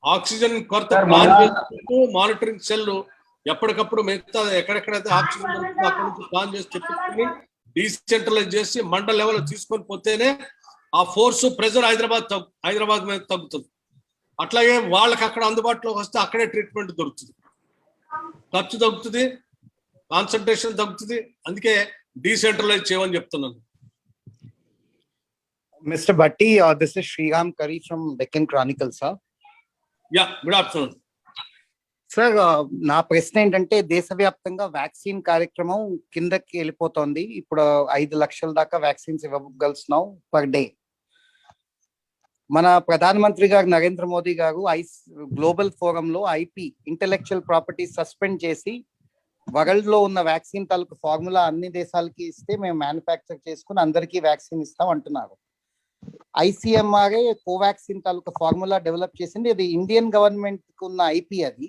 ఆక్సిజన్ కొరత ప్లాన్ చేసుకుంటూ మానిటరింగ్ సెల్ ఎప్పటికప్పుడు మిగతా ఎక్కడెక్కడైతే ఆక్సిజన్ దొరుకుతుందో అక్కడ నుంచి ప్లాన్ చేసి తెప్పించుకొని డీసెంట్రలైజ్ చేసి మండల లెవెల్ తీసుకొని పోతేనే ఆ ఫోర్స్ ప్రెజర్ హైదరాబాద్ మీద తగ్గుతుంది. అట్లాగే వాళ్ళకి అక్కడ అందుబాటులోకి వస్తే అక్కడే ట్రీట్మెంట్ దొరుకుతుంది, ఖర్చు తగ్గుతుంది, కాన్సన్ట్రేషన్ తగ్గుతుంది. అందుకే డీసెంట్రలైజ్ చేయమని చెప్తున్నాను. Mr. Bhatti, this is Sriram Kari from Deccan Chronicle, sir. Yeah, good afternoon. Sir నా ప్రశ్న ఏంటంటే దేశవ్యాప్తంగా వ్యాక్సిన్ కార్యక్రమం కిందకి వెళ్ళిపోతుంది. ఇప్పుడు 5 లక్షల దాకా వ్యాక్సిన్స్ ఇవ్వగలుస్తున్నాం పర్ డే. మన ప్రధానమంత్రి గారు నరేంద్ర మోదీ గారు గ్లోబల్ ఫోరంలో ఐపీ ఇంటెలెక్చువల్ ప్రాపర్టీ సస్పెండ్ చేసి వరల్డ్ లో ఉన్న వ్యాక్సిన్ తాలూకు ఫార్ములా అన్ని దేశాలకి ఇస్తే మేము మ్యానుఫ్యాక్చర్ చేసుకుని అందరికీ వ్యాక్సిన్ ఇస్తాం అంటున్నారు. ఐసీఎంఆర్ఏ కోవాక్సిన్ తాలూకు ఫార్ములా డెవలప్ చేసింది. ఇది ఇండియన్ గవర్నమెంట్ కు ఉన్న ఐపీ. అది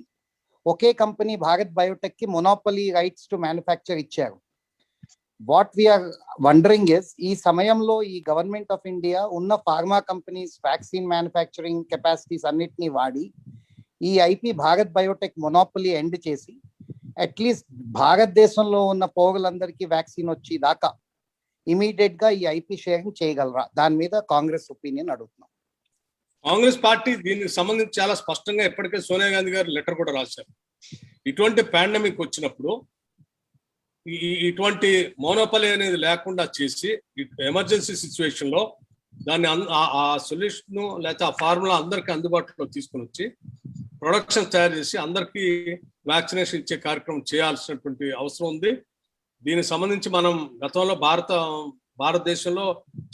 ఒకే కంపెనీ భారత్ బయోటెక్ కి మొనోపలీ రైట్స్ టు మ్యానుఫ్యాక్చర్ ఇచ్చారు. వాట్ వీఆర్ వండరింగ్ ఇస్ ఈ సమయంలో ఈ గవర్నమెంట్ ఆఫ్ ఇండియా ఉన్న pharma companies vaccine manufacturing capacities అన్నిటినీ వాడి ఈ IP Bharat Biotech monopoly end చేసి అట్లీస్ట్ భారతదేశంలో ఉన్న పౌరులందరికీ వ్యాక్సిన్ వచ్చి దాకా ఇమీడియట్ గా ఈ ఐపీ షేరింగ్ చేయగలరా? దాని మీద కాంగ్రెస్ ఒపీనియన్ అడుగుతున్నాం. కాంగ్రెస్ పార్టీ దీనికి సంబంధించి చాలా స్పష్టంగా ఇప్పటికే సోనియా గాంధీ గారు లెటర్ కూడా రాశారు. ఇటువంటి పాండమిక్ వచ్చినప్పుడు ఇటువంటి మోనోపలి అనేది లేకుండా చేసి ఎమర్జెన్సీ సిచ్యువేషన్ లో దాన్ని ఆ సొల్యూషన్ లేకపోతే ఆ ఫార్ములా అందరికీ అందుబాటులో తీసుకుని వచ్చి ప్రొడక్షన్ తయారు చేసి అందరికీ వ్యాక్సినేషన్ ఇచ్చే కార్యక్రమం చేయాల్సినటువంటి అవసరం ఉంది. దీనికి సంబంధించి మనం గతంలో భారతదేశంలో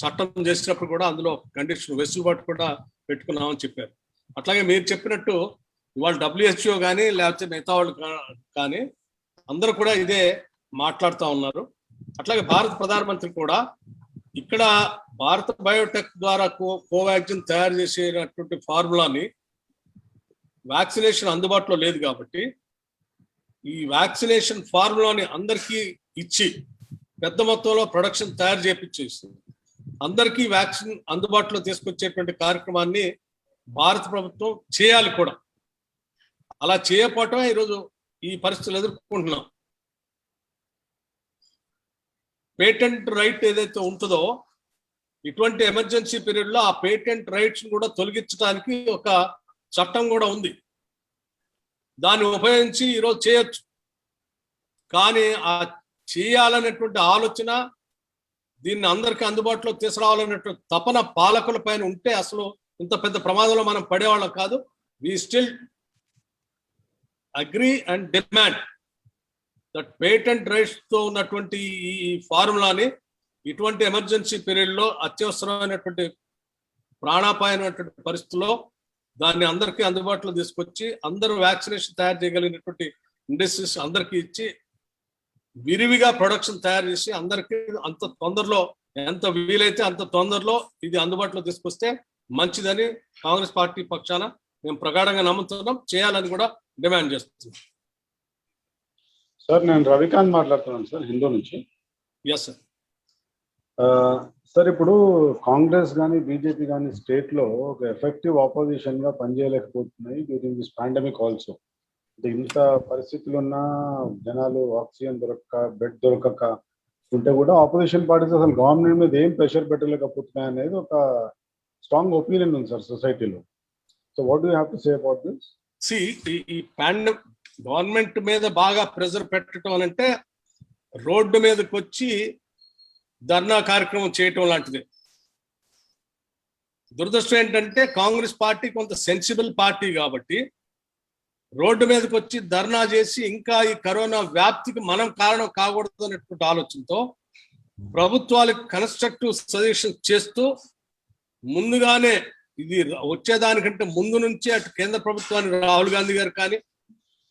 చట్టం చేసినప్పుడు కూడా అందులో కండిషన్ వెసులుబాటు కూడా పెట్టుకున్నామని చెప్పారు. అట్లాగే మీరు చెప్పినట్టు ఇవాళ WHO కానీ లేకపోతే మిగతా వాళ్ళు కానీ అందరూ కూడా ఇదే మాట్లాడుతూ ఉన్నారు. అట్లాగే భారత ప్రధానమంత్రి కూడా ఇక్కడ భారత బయోటెక్ ద్వారా కోవాక్సిన్ తయారు చేసేటటువంటి ఫార్ములాని వ్యాక్సినేషన్ అందుబాటులో లేదు కాబట్టి ఈ వ్యాక్సినేషన్ ఫార్ములాని అందరికీ ఇచ్చి పెద్ద మొత్తంలో ప్రొడక్షన్ తయారు చేపించేసి అందరికీ వ్యాక్సిన్ అందుబాటులో తీసుకొచ్చేటువంటి కార్యక్రమాన్ని భారత ప్రభుత్వం చేయాలి కూడా. అలా చేయకపోవటమే ఈరోజు ఈ పరిస్థితులు ఎదుర్కొంటున్నాం. పేటెంట్ రైట్ ఏదైతే ఉంటుందో ఇటువంటి ఎమర్జెన్సీ పీరియడ్ లో ఆ పేటెంట్ రైట్స్ కూడా తొలగించడానికి ఒక చట్టం కూడా ఉంది. దాన్ని ఉపయోగించి ఈరోజు చేయొచ్చు. కానీ ఆ చేయాలనేటువంటి ఆలోచన దీన్ని అందరికీ అందుబాటులో తీసుకురావాలనేటువంటి తపన పాలకుల పైన ఉంటే అసలు ఇంత పెద్ద ప్రమాదంలో మనం పడేవాళ్ళం కాదు. We still agree and demand that patent rights తో ఉన్నటువంటి ఈ ఫార్ములాని ఇటువంటి ఎమర్జెన్సీ పీరియడ్ లో అత్యవసరమైనటువంటి ప్రాణాపాయమైనటువంటి పరిస్థితుల్లో దాన్ని అందరికీ అందుబాటులో తీసుకొచ్చి అందరూ వ్యాక్సినేషన్ తయారు చేయగలిగినటువంటి ఇండస్ట్రీస్ అందరికీ ఇచ్చి విరివిగా ప్రొడక్షన్ తయారు చేసి అందరికీ అంత తొందరలో ఎంత వీలైతే అంత తొందరలో ఇది అందుబాటులో తీసుకొస్తే మంచిదని కాంగ్రెస్ పార్టీ పక్షాన మేము ప్రగాఢంగా నమ్ముతున్నాం. చేయాలని కూడా డిమాండ్ చేస్తున్నాం. సార్ నేను రవికాంత్ మాట్లాడుతున్నాను సార్, హిందూ నుంచి. Yes sir. సార్ ఇప్పుడు కాంగ్రెస్ కానీ బీజేపీ కానీ స్టేట్ లో ఒక ఎఫెక్టివ్ ఆపోజిషన్ గా పనిచేయలేకపోతున్నాయి డ్యూరింగ్ దిస్ పాండమిక్ ఆల్సో. ఇంత పరిస్థితులు ఉన్నా జనాలు ఆక్సిజన్ దొరక్క బెడ్ దొరకక ఉంటే కూడా ఆపోజిషన్ పార్టీస్ అసలు గవర్నమెంట్ మీద ఏం ప్రెషర్ పెట్టలేకపోతున్నాయి అనేది ఒక స్ట్రాంగ్ ఒపీనియన్ ఉంది సార్ సొసైటీలో. So what do have to say about this? ఈ పాండమిక్ గవర్నమెంట్ మీద బాగా ప్రెషర్ పెట్టడం అని అంటే రోడ్డు మీదకి వచ్చి ధర్నా కార్యక్రమం చేయటం లాంటిది. దురదృష్టం ఏంటంటే కాంగ్రెస్ పార్టీ కొంత సెన్సిబుల్ పార్టీ కాబట్టి రోడ్డు మీదకి వచ్చి ధర్నా చేసి ఇంకా ఈ కరోనా వ్యాప్తికి మనం కారణం కాకూడదు అనేటువంటి ఆలోచనతో ప్రభుత్వాలకు కన్స్ట్రక్టివ్ సజెషన్ చేస్తూ ముందుగానే ఇది వచ్చేదానికంటే ముందు నుంచి అటు కేంద్ర ప్రభుత్వాన్ని రాహుల్ గాంధీ గారు కానీ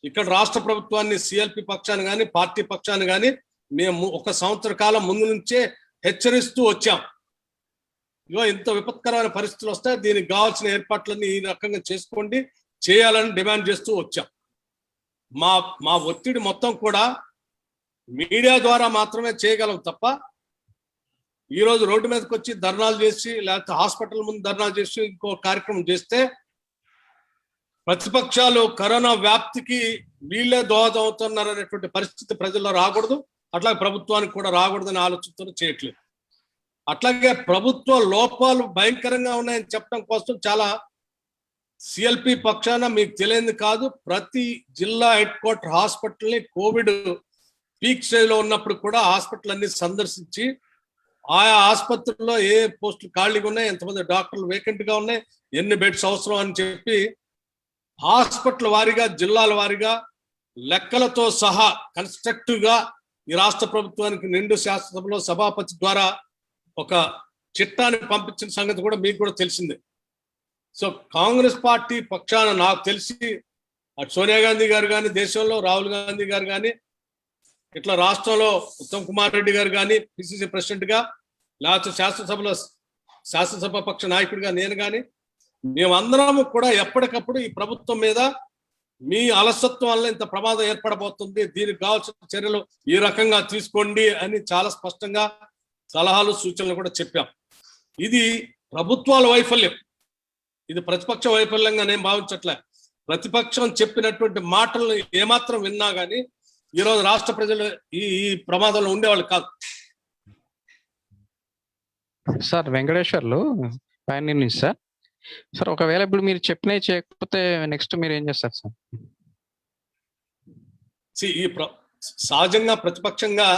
ఇక్కడ రాష్ట్ర ప్రభుత్వాన్ని సిఎల్పి పక్షాన్ని కానీ పార్టీ పక్షాన్ని కానీ మేము 1 సంవత్సర కాలం ముందు నుంచే హెచ్చరిస్తూ వచ్చాం. ఇగో ఇంత విపత్కరమైన పరిస్థితులు వస్తాయి, దీనికి కావాల్సిన ఏర్పాట్లన్నీ ఈ రకంగా చేసుకోండి, చేయాలని డిమాండ్ చేస్తూ వచ్చాం. మా ఒత్తిడి మొత్తం కూడా మీడియా ద్వారా మాత్రమే చేయగలం తప్ప ఈరోజు రోడ్డు మీదకి వచ్చి ధర్నాలు చేసి లేకపోతే హాస్పిటల్ ముందు ధర్నాలు చేసి ఇంకో కార్యక్రమం చేస్తే ప్రతిపక్షాలు కరోనా వ్యాప్తికి వీళ్ళే దోహదం అవుతున్నారు అనేటువంటి పరిస్థితి ప్రజల్లో రాకూడదు. అట్లాగే ప్రభుత్వానికి కూడా రాకూడదని ఆలోచనతో చేయట్లేదు. అట్లాగే ప్రభుత్వ లోపాలు భయంకరంగా ఉన్నాయని చెప్పడం కోసం చాలా సిఎల్పి పక్షాన మీకు తెలియదు కాదు, ప్రతి జిల్లా హెడ్ క్వార్టర్ హాస్పిటల్ని కోవిడ్ పీక్ స్టేజ్ లో ఉన్నప్పుడు కూడా హాస్పిటల్ అన్ని సందర్శించి ఆయా ఆసుపత్రుల్లో ఏ పోస్టులు ఖాళీగా ఉన్నాయి, ఎంతమంది డాక్టర్లు వేకెంట్ గా ఉన్నాయి, ఎన్ని బెడ్స్ అవసరం అని చెప్పి హాస్పిటల్ వారీగా, జిల్లాల వారీగా లెక్కలతో సహా కన్స్ట్రక్టివ్ గా ఈ రాష్ట్ర ప్రభుత్వానికి నిండు శాసనసభలో సభాపతి ద్వారా ఒక చిట్టాన్ని పంపించిన సంగతి కూడా మీకు కూడా తెలిసిందే. సో కాంగ్రెస్ పార్టీ పక్షాన నాకు తెలిసి అటు సోనియా గాంధీ గారు కానీ, దేశంలో రాహుల్ గాంధీ గారు కానీ, ఇట్లా రాష్ట్రంలో ఉత్తమ్ కుమార్ రెడ్డి గారు కానీ పిసిసి ప్రెసిడెంట్ గా, లేకపోతే శాసనసభలో శాసనసభ పక్ష నాయకుడిగా నేను కానీ, మేమందరం కూడా ఎప్పటికప్పుడు ఈ ప్రభుత్వం మీద మీ అలసత్వం వల్ల ఇంత ప్రమాదం ఏర్పడబోతుంది, దీనికి కావాల్సిన చర్యలు ఈ రకంగా తీసుకోండి అని చాలా స్పష్టంగా సలహాలు సూచనలు కూడా చెప్పాం. ఇది ప్రభుత్వాల వైఫల్యం, ఇది ప్రతిపక్ష వైఫల్యంగా నేను భావించట్లే. ప్రతిపక్షం చెప్పినటువంటి మాటలను ఏమాత్రం విన్నా కానీ ఈరోజు రాష్ట్ర ప్రజలు ఈ ప్రమాదంలో ఉండేవాళ్ళు కాదు. సార్ వెంకటేశ్వర్లు పైన నుంచి సార్. సార్ ఒకవేళ ఇప్పుడు మీరు చెప్పినవి చేయకపోతే నెక్స్ట్ మీరు ఏం చేస్తారు సార్? ఈ సహజంగా ప్రతిపక్షంగా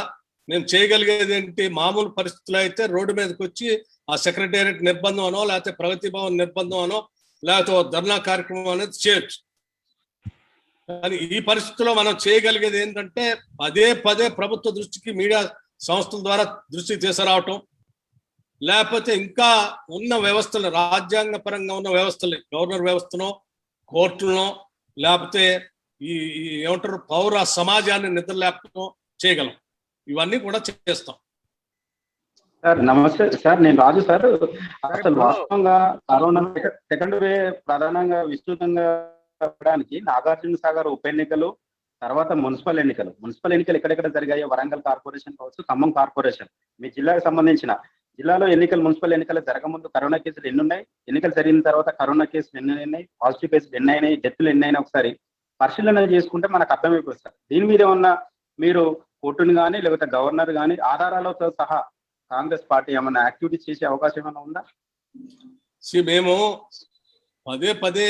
నేను చేయగలిగేది ఏంటి, మామూలు పరిస్థితుల్లో అయితే రోడ్డు మీదకి వచ్చి ఆ సెక్రటేరియట్ నిర్బంధం అనో, లేకపోతే ప్రగతి భవన్ నిర్బంధం అనో, లేకపోతే ధర్నా కార్యక్రమం అనేది చేయొచ్చు. కానీ ఈ పరిస్థితుల్లో మనం చేయగలిగేది ఏంటంటే పదే పదే ప్రభుత్వ దృష్టికి, మీడియా సంస్థల ద్వారా దృష్టికి తీసుకురావటం, లేకపోతే ఇంకా ఉన్న వ్యవస్థలు, రాజ్యాంగ పరంగా ఉన్న వ్యవస్థలు, గవర్నర్ వ్యవస్థనో, కోర్టులను, లేకపోతే ఈ ఏమంటారు పౌర సమాజాన్ని నిద్రలేపటం చేయగలం. ఇవన్నీ కూడా చేస్తాం. సార్ నమస్తే సార్, నేను రాజు సార్. అసలు వాస్తవంగా కరోనా సెకండ్ వేవ్ ప్రధానంగా విస్తృతంగా చెప్పడానికి నాగార్జున సాగర్ ఉప ఎన్నికలు, తర్వాత మున్సిపల్ ఎన్నికలు ఎక్కడెక్కడ జరిగాయో, వరంగల్ కార్పొరేషన్ కావచ్చు, ఖమ్మం కార్పొరేషన్, మీ జిల్లాకు సంబంధించిన జిల్లాలో మున్సిపల్ ఎన్నికలు జరగముందు కరోనా కేసులు ఎన్ని ఉన్నాయి, ఎన్నికలు జరిగిన తర్వాత కరోనా కేసులు ఎన్ని ఉన్నాయి, పాజిటివ్ కేసులు ఎన్ని అయినాయి, డెత్లు ఎన్ని అయినా ఒకసారి పరిశీలన చేసుకుంటే మనకు అర్థమైపోతుంది సార్. దీని మీద ఏమన్నా మీరు కోర్టును కానీ లేకపోతే గవర్నర్ కానీ ఆధారాలతో సహా కాంగ్రెస్ పార్టీ ఏమన్నా యాక్టివిటీస్ చేసే అవకాశం ఏమైనా ఉందా? మేము పదే పదే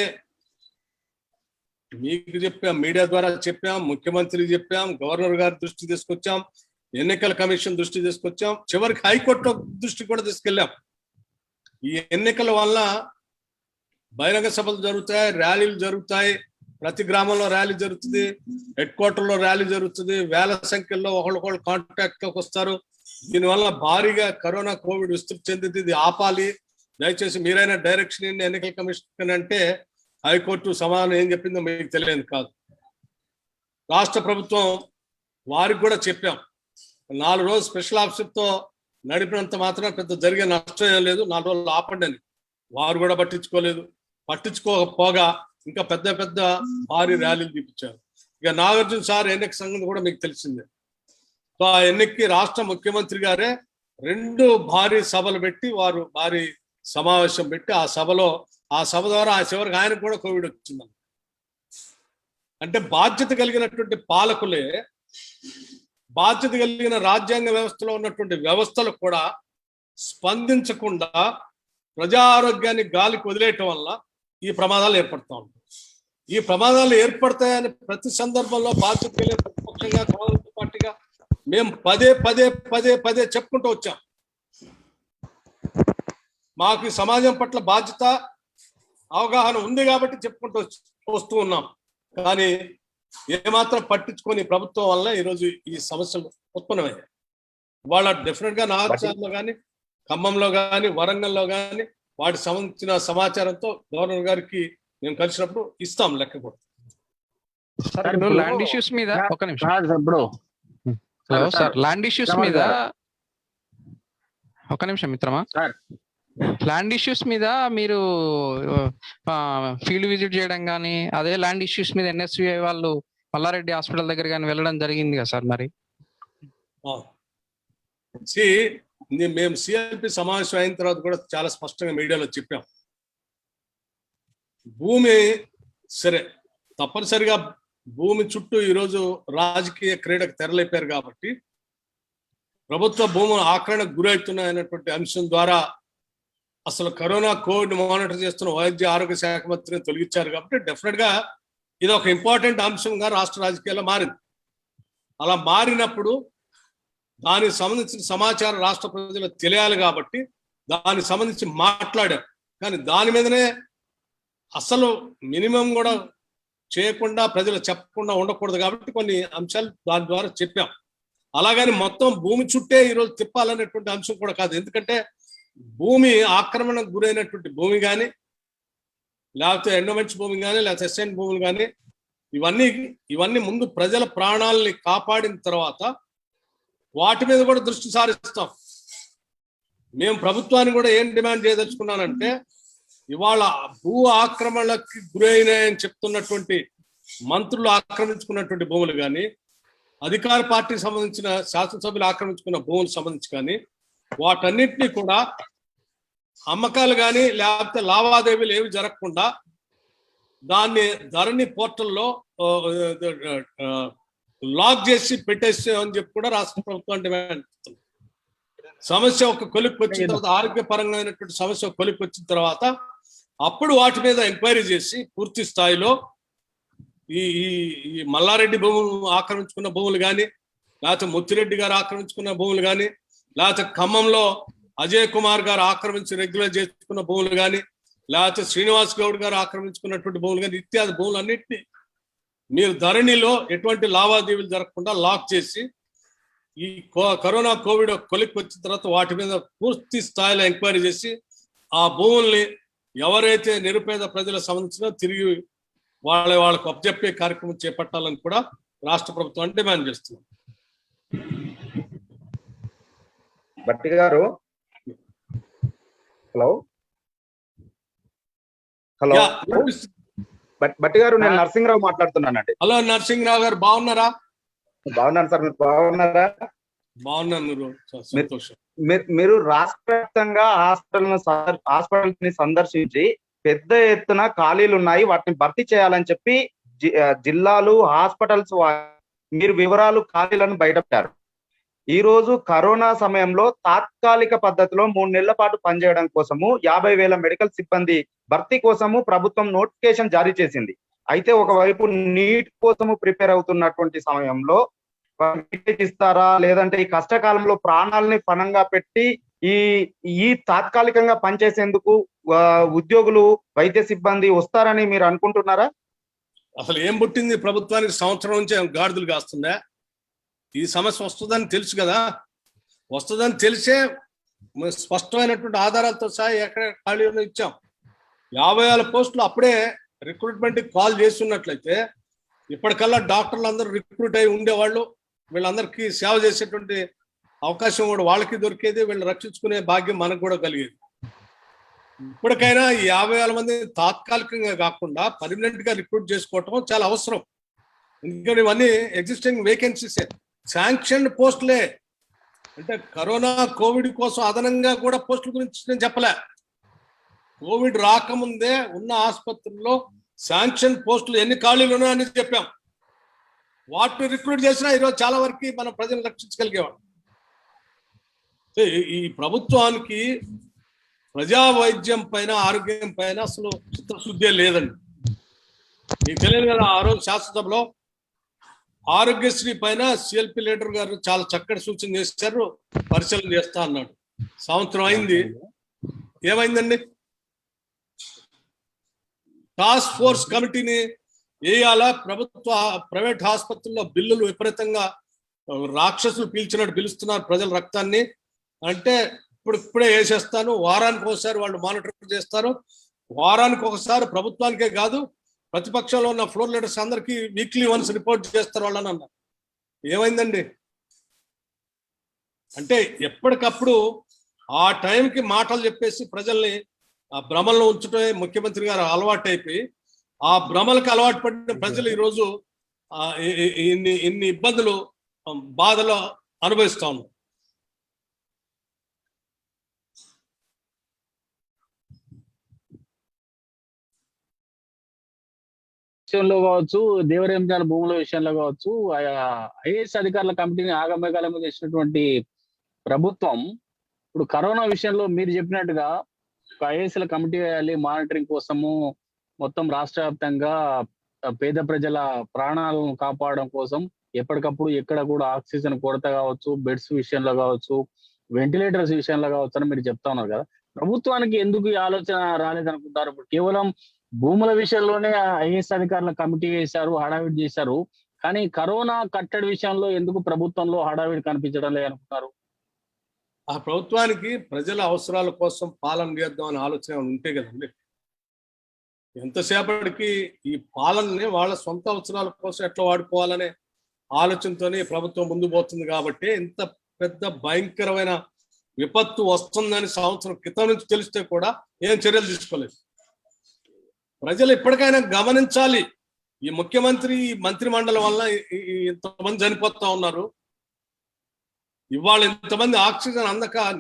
మీకు చెప్పాం, మీడియా ద్వారా చెప్పాం, ముఖ్యమంత్రికి చెప్పాం, గవర్నర్ గారి దృష్టి తీసుకొచ్చాం, ఎన్నికల కమిషన్ దృష్టి తీసుకొచ్చాం, చివరికి హైకోర్టు దృష్టి కూడా తీసుకెళ్ళాం. ఈ ఎన్నికల వల్ల బహిరంగ సభలు జరుగుతాయి, ర్యాలీలు జరుగుతాయి, ప్రతి గ్రామంలో ర్యాలీ జరుగుతుంది, హెడ్ క్వార్టర్లో ర్యాలీ జరుగుతుంది, వేల సంఖ్యలో ఒకళ్ళొకళ్ళు కాంటాక్ట్ లోకి వస్తారు. దీనివల్ల భారీగా కరోనా కోవిడ్ విస్తృతి చెందింది. ఇది ఆపాలి, దయచేసి మీరైనా డైరెక్షన్ ఇవ్వండి ఎన్నికల కమిషన్ అంటే హైకోర్టు సమాధానం ఏం చెప్పిందో మీకు తెలియదు కాదు. రాష్ట్ర ప్రభుత్వం వారికి కూడా చెప్పాం, 4 రోజులు స్పెషల్ ఆఫీసర్తో నడిపినంత మాత్రం పెద్ద జరిగే నష్టం ఏం లేదు, 4 రోజులు ఆపండి అని. వారు కూడా పట్టించుకోలేదు. పట్టించుకోకపోగా ఇంకా పెద్ద పెద్ద భారీ ర్యాలీలు చూపించారు. ఇక నాగార్జున సార్ ఎన్నిక సంగతి కూడా మీకు తెలిసిందే. సో ఆ ఎన్నికకి రాష్ట్ర ముఖ్యమంత్రి గారే 2 భారీ సభలు పెట్టి, వారు భారీ సమావేశం పెట్టి, ఆ సభ ద్వారా చివరికి ఆయనకు కూడా కోవిడ్ వచ్చిందని. అంటే బాధ్యత కలిగినటువంటి పాలకులే, బాధ్యత కలిగిన రాజ్యాంగ వ్యవస్థలో ఉన్నటువంటి వ్యవస్థలు కూడా స్పందించకుండా ప్రజా ఆరోగ్యాన్ని గాలికి వదిలేయటం వల్ల ఈ ప్రమాదాలు ఏర్పడుతూ ఉంటాయి. ఈ ప్రమాదాలు ఏర్పడతాయని ప్రతి సందర్భంలో బాధ్యత కలిగిన ప్రతిపక్షంగా, కాంగ్రెస్ పార్టీగా మేము పదే పదే పదే పదే చెప్పుకుంటూ వచ్చాం. మాకు ఈ సమాజం పట్ల బాధ్యత, అవగాహన ఉంది కాబట్టి చెప్పుకుంటూ వస్తూ ఉన్నాం. కానీ ఏమాత్రం పట్టించుకొని ప్రభుత్వం వల్ల ఈరోజు ఈ సమస్యలు ఉత్పన్నమయ్యాయి. వాళ్ళ డెఫినెట్ గా నాగార్జునలో కానీ, ఖమ్మంలో కానీ, వరంగల్లో కానీ వాటికి సంబంధించిన సమాచారంతో గవర్నర్ గారికి మేము కలిసినప్పుడు ఇస్తాం లెక్క కూడా. ల్యాండ్ ఇష్యూస్ మీద ఒక నిమిషం bro. Hello sir, land issues మీద ఒక నిమిషం మిత్రమా. ల్యాండ్ ఇష్యూస్ మీద మీరు ఫీల్డ్ విజిట్ చేయడం కానీ, అదే ల్యాండ్ ఇష్యూస్ మీద ఎన్ఎస్యుఐ వాళ్ళు మల్లారెడ్డి హాస్పిటల్ దగ్గర కానీ వెళ్ళడం జరిగింది కదా సార్. మరి మేము సిఎల్పి సమావేశం అయిన తర్వాత కూడా చాలా స్పష్టంగా మీడియాలో చెప్పాం, భూమి సరే తప్పనిసరిగా భూమి చుట్టూ ఈరోజు రాజకీయ క్రీడకు తెరలేపారు కాబట్టి ప్రభుత్వ భూములు ఆక్రమణకు గురవుతున్నాయన్నటువంటి అంశం ద్వారా అసలు కరోనా కోవిడ్ మానిటర్ చేస్తున్న వైద్య ఆరోగ్య శాఖ మంత్రిని తొలగించారు కాబట్టి డెఫినెట్ గా ఇది ఒక ఇంపార్టెంట్ అంశంగా రాష్ట్ర రాజకీయాల్లో మారింది. అలా మారినప్పుడు దానికి సంబంధించిన సమాచారం రాష్ట్ర ప్రజలకు తెలియాలి కాబట్టి దానికి సంబంధించి మాట్లాడారు. కానీ దాని మీదనే అసలు మినిమం కూడా చేయకుండా ప్రజలు చెప్పకుండా ఉండకూడదు కాబట్టి కొన్ని అంశాలు దాని ద్వారా చెప్పాం. అలాగని మొత్తం భూమి చుట్టే ఈరోజు తిప్పాలనేటువంటి అంశం కూడా కాదు. ఎందుకంటే భూమి ఆక్రమణకు గురైనటువంటి భూమి కానీ, లేకపోతే ఎండోమెంట్స్ భూమి కానీ, లేకపోతే ఎస్ఎన్ భూములు కానీ, ఇవన్నీ ముందు ప్రజల ప్రాణాలని కాపాడిన తర్వాత వాటి మీద కూడా దృష్టి సారిస్తాం. మేము ప్రభుత్వాన్ని కూడా ఏం డిమాండ్ చేయదలుచుకున్నానంటే, ఇవాళ భూ ఆక్రమణకి గురైనాయని చెప్తున్నటువంటి మంత్రులు ఆక్రమించుకున్నటువంటి భూములు కానీ, అధికార పార్టీకి సంబంధించిన శాసనసభ్యులు ఆక్రమించుకున్న భూములకు సంబంధించి కానీ, వాటన్నిటినీ కూడా అమ్మకాలు కానీ లేకపోతే లావాదేవీలు ఏవి జరగకుండా దాన్ని ధరణి పోర్టల్లో లాక్ చేసి పెట్టేసి అని చెప్పి కూడా రాష్ట్ర ప్రభుత్వం డిమాండ్ చేస్తుంది. సమస్య ఒక కొలిక్కి వచ్చిన తర్వాత, ఆరోగ్యపరమైనటువంటి సమస్య ఒక కొలిక్కి వచ్చిన తర్వాత అప్పుడు వాటి మీద ఎంక్వైరీ చేసి పూర్తి స్థాయిలో ఈ మల్లారెడ్డి భూములు ఆక్రమించుకున్న భూములు కానీ, లేకపోతే ముత్తిరెడ్డి గారు ఆక్రమించుకున్న భూములు కానీ, లేకపోతే ఖమ్మంలో అజయ్ కుమార్ గారు ఆక్రమించి రెగ్యులర్ చేసుకున్న భూములు కానీ, లేకపోతే శ్రీనివాస్ గౌడ్ గారు ఆక్రమించుకున్నటువంటి భూములు కానీ, ఇత్యాది భూములన్నింటినీ మీరు ధరణిలో ఎటువంటి లావాదేవీలు జరగకుండా లాక్ చేసి ఈ కరోనా కోవిడ్ కొలిక్కి వచ్చిన తర్వాత వాటి మీద పూర్తి స్థాయిలో ఎంక్వైరీ చేసి ఆ భూముల్ని ఎవరైతే నిరుపేద ప్రజలకు సంబంధించిన తిరిగి వాళ్ళకు అప్పచెప్పే కార్యక్రమం చేపట్టాలని కూడా రాష్ట్ర ప్రభుత్వం డిమాండ్ చేస్తున్నాం. భట్టి గారు, హలో హలో భట్టి గారు, నేను నరసింహరావు మాట్లాడుతున్నానండి. హలో నరసింహరావు గారు, బాగున్నారా? బాగున్నాను సార్, మీరు బాగున్నారా? బాగున్నాను. మీరు రాష్ట్ర వ్యాప్తంగా హాస్పిటల్ ని సందర్శించి పెద్ద ఎత్తున ఖాళీలు ఉన్నాయి, వాటిని భర్తీ చేయాలని చెప్పి జిల్లాలు, హాస్పిటల్స్ మీరు వివరాలు, ఖాళీలను బయటపెట్టారు. ఈ రోజు కరోనా సమయంలో తాత్కాలిక పద్ధతిలో 3 నెలల పాటు పనిచేయడం కోసము 50,000 మెడికల్ సిబ్బంది భర్తీ కోసము ప్రభుత్వం నోటిఫికేషన్ జారీ చేసింది. అయితే ఒకవైపు నీట్ కోసము ప్రిపేర్ అవుతున్నటువంటి సమయంలో ఇస్తారా, లేదంటే ఈ కష్టకాలంలో ప్రాణాలని పణంగా పెట్టి ఈ తాత్కాలికంగా పనిచేసేందుకు ఉద్యోగులు, వైద్య సిబ్బంది వస్తారని మీరు అనుకుంటున్నారా? అసలు ఏం పుట్టింది ప్రభుత్వానికి? సంవత్సరం నుంచి గాడిదలు కాస్తుందా? ఈ సమస్య వస్తుందని తెలుసు కదా, వస్తుందని తెలిసే స్పష్టమైనటువంటి ఆధారాలతో సహా ఎక్కడ ఖాళీ ఇచ్చాం. 50,000 పోస్టులు అప్పుడే రిక్రూట్మెంట్ కాల్ చేస్తున్నట్లయితే ఇప్పటికల్లా డాక్టర్లు అందరూ రిక్రూట్ అయి ఉండేవాళ్ళు, వీళ్ళందరికీ సేవ చేసేటువంటి అవకాశం కూడా వాళ్ళకి దొరికేది, వీళ్ళని రక్షించుకునే భాగ్యం మనకు కూడా కలిగేది. ఇప్పటికైనా ఈ 50,000 మంది తాత్కాలికంగా కాకుండా పర్మనెంట్ గా రిక్రూట్ చేసుకోవటం చాలా అవసరం. ఎందుకంటే ఇవన్నీ ఎగ్జిస్టింగ్ వేకెన్సీసే, శాంక్షన్ పోస్టులే. అంటే కరోనా కోవిడ్ కోసం అదనంగా కూడా పోస్టుల గురించి నేను చెప్పలే. కోవిడ్ రాకముందే ఉన్న ఆసుపత్రుల్లో శాంక్షన్ పోస్టులు ఎన్ని ఖాళీలు ఉన్నాయని చెప్పాం. వాటిని రిక్రూట్ చేసినా ఈరోజు చాలా వరకు మన ప్రజలను రక్షించగలిగేవాడు. ఈ ప్రభుత్వానికి ప్రజా వైద్యం పైన, ఆరోగ్యం పైన అసలు చిత్తశుద్ధే లేదండి. మీకు తెలియదు కదా, ఆ రోజు శాసనసభలో ఆరోగ్యశ్రీ పైన సిఎల్పి లీడర్ గారు చాలా చక్కటి సూచన చేశారు, పరిశీలన చేస్తా అన్నాడు. సంవత్సరం అయింది, ఏమైందండి? టాస్క్ ఫోర్స్ కమిటీని వేయాలా? ప్రైవేట్ ఆసుపత్రుల్లో బిల్లులు విపరీతంగా రాక్షసులు పీల్చినట్టు పిలుస్తున్నారు ప్రజల రక్తాన్ని అంటే, ఇప్పుడే వేసేస్తాను, వారానికి ఒకసారి వాళ్ళు మానిటర్ చేస్తారు, వారానికి ఒకసారి ప్రభుత్వానికే కాదు ప్రతిపక్షంలో ఉన్న ఫ్లోర్ లీడర్స్ అందరికీ వీక్లీ వన్స్ రిపోర్ట్ చేస్తారు వాళ్ళని అన్నారు. ఏమైందండి? అంటే ఎప్పటికప్పుడు ఆ టైంకి మాటలు చెప్పేసి ప్రజల్ని ఆ భ్రమల్లో ఉంచటమే ముఖ్యమంత్రి గారు అలవాటు అయిపోయి, ఆ భ్రమలకు అలవాటు పడిన ప్రజలు ఈరోజు ఇన్ని ఇబ్బందులు, బాధలు అనుభవిస్తా ఉన్నారు. విషయంలో కావచ్చు, దేవరేంజాల భూముల విషయంలో కావచ్చు, ఐఏఎస్ అధికారుల కమిటీని ఆగమేఘాలం చేసినటువంటి ప్రభుత్వం ఇప్పుడు కరోనా విషయంలో మీరు చెప్పినట్టుగా ఐఏఎస్ల కమిటీ వేయాలి, మానిటరింగ్ కోసము మొత్తం రాష్ట్ర వ్యాప్తంగా పేద ప్రజల ప్రాణాలను కాపాడడం కోసం ఎప్పటికప్పుడు ఎక్కడ కూడా ఆక్సిజన్ కొరత కావచ్చు, బెడ్స్ విషయంలో కావచ్చు, వెంటిలేటర్స్ విషయంలో కావచ్చు అని మీరు చెప్తా ఉన్నారు కదా. ప్రభుత్వానికి ఎందుకు ఈ ఆలోచన రాలేదనుకుంటారు? ఇప్పుడు కేవలం భూముల విషయంలోనే ఐఏఎస్ అధికారుల కమిటీ వేశారు, హడావిడి చేశారు, కానీ కరోనా కట్టడి విషయంలో ఎందుకు ప్రభుత్వంలో హడావిడి కనిపించడం లేదనుకుంటారు? ఆ ప్రభుత్వానికి ప్రజల అవసరాల కోసం పాలన చేద్దాం అనే ఆలోచన ఉంటే కదండి. ఎంతసేపటికి ఈ పాలనని వాళ్ళ సొంత అవసరాల కోసం ఎట్లా వాడుకోవాలనే ఆలోచనతోనే ప్రభుత్వం ముందు పోతుంది. కాబట్టి ఇంత పెద్ద భయంకరమైన విపత్తు వస్తుందని సంవత్సరం క్రితం నుంచి తెలిస్తే కూడా ఏం చర్యలు తీసుకోలేదు. ప్రజలు ఎప్పటికైనా గమనించాలి. ఈ ముఖ్యమంత్రి ఈ మంత్రి మండలి వల్ల ఇంతమంది చనిపోతా ఉన్నారు. ఇవాళ ఇంతమంది ఆక్సిజన్ అందక 5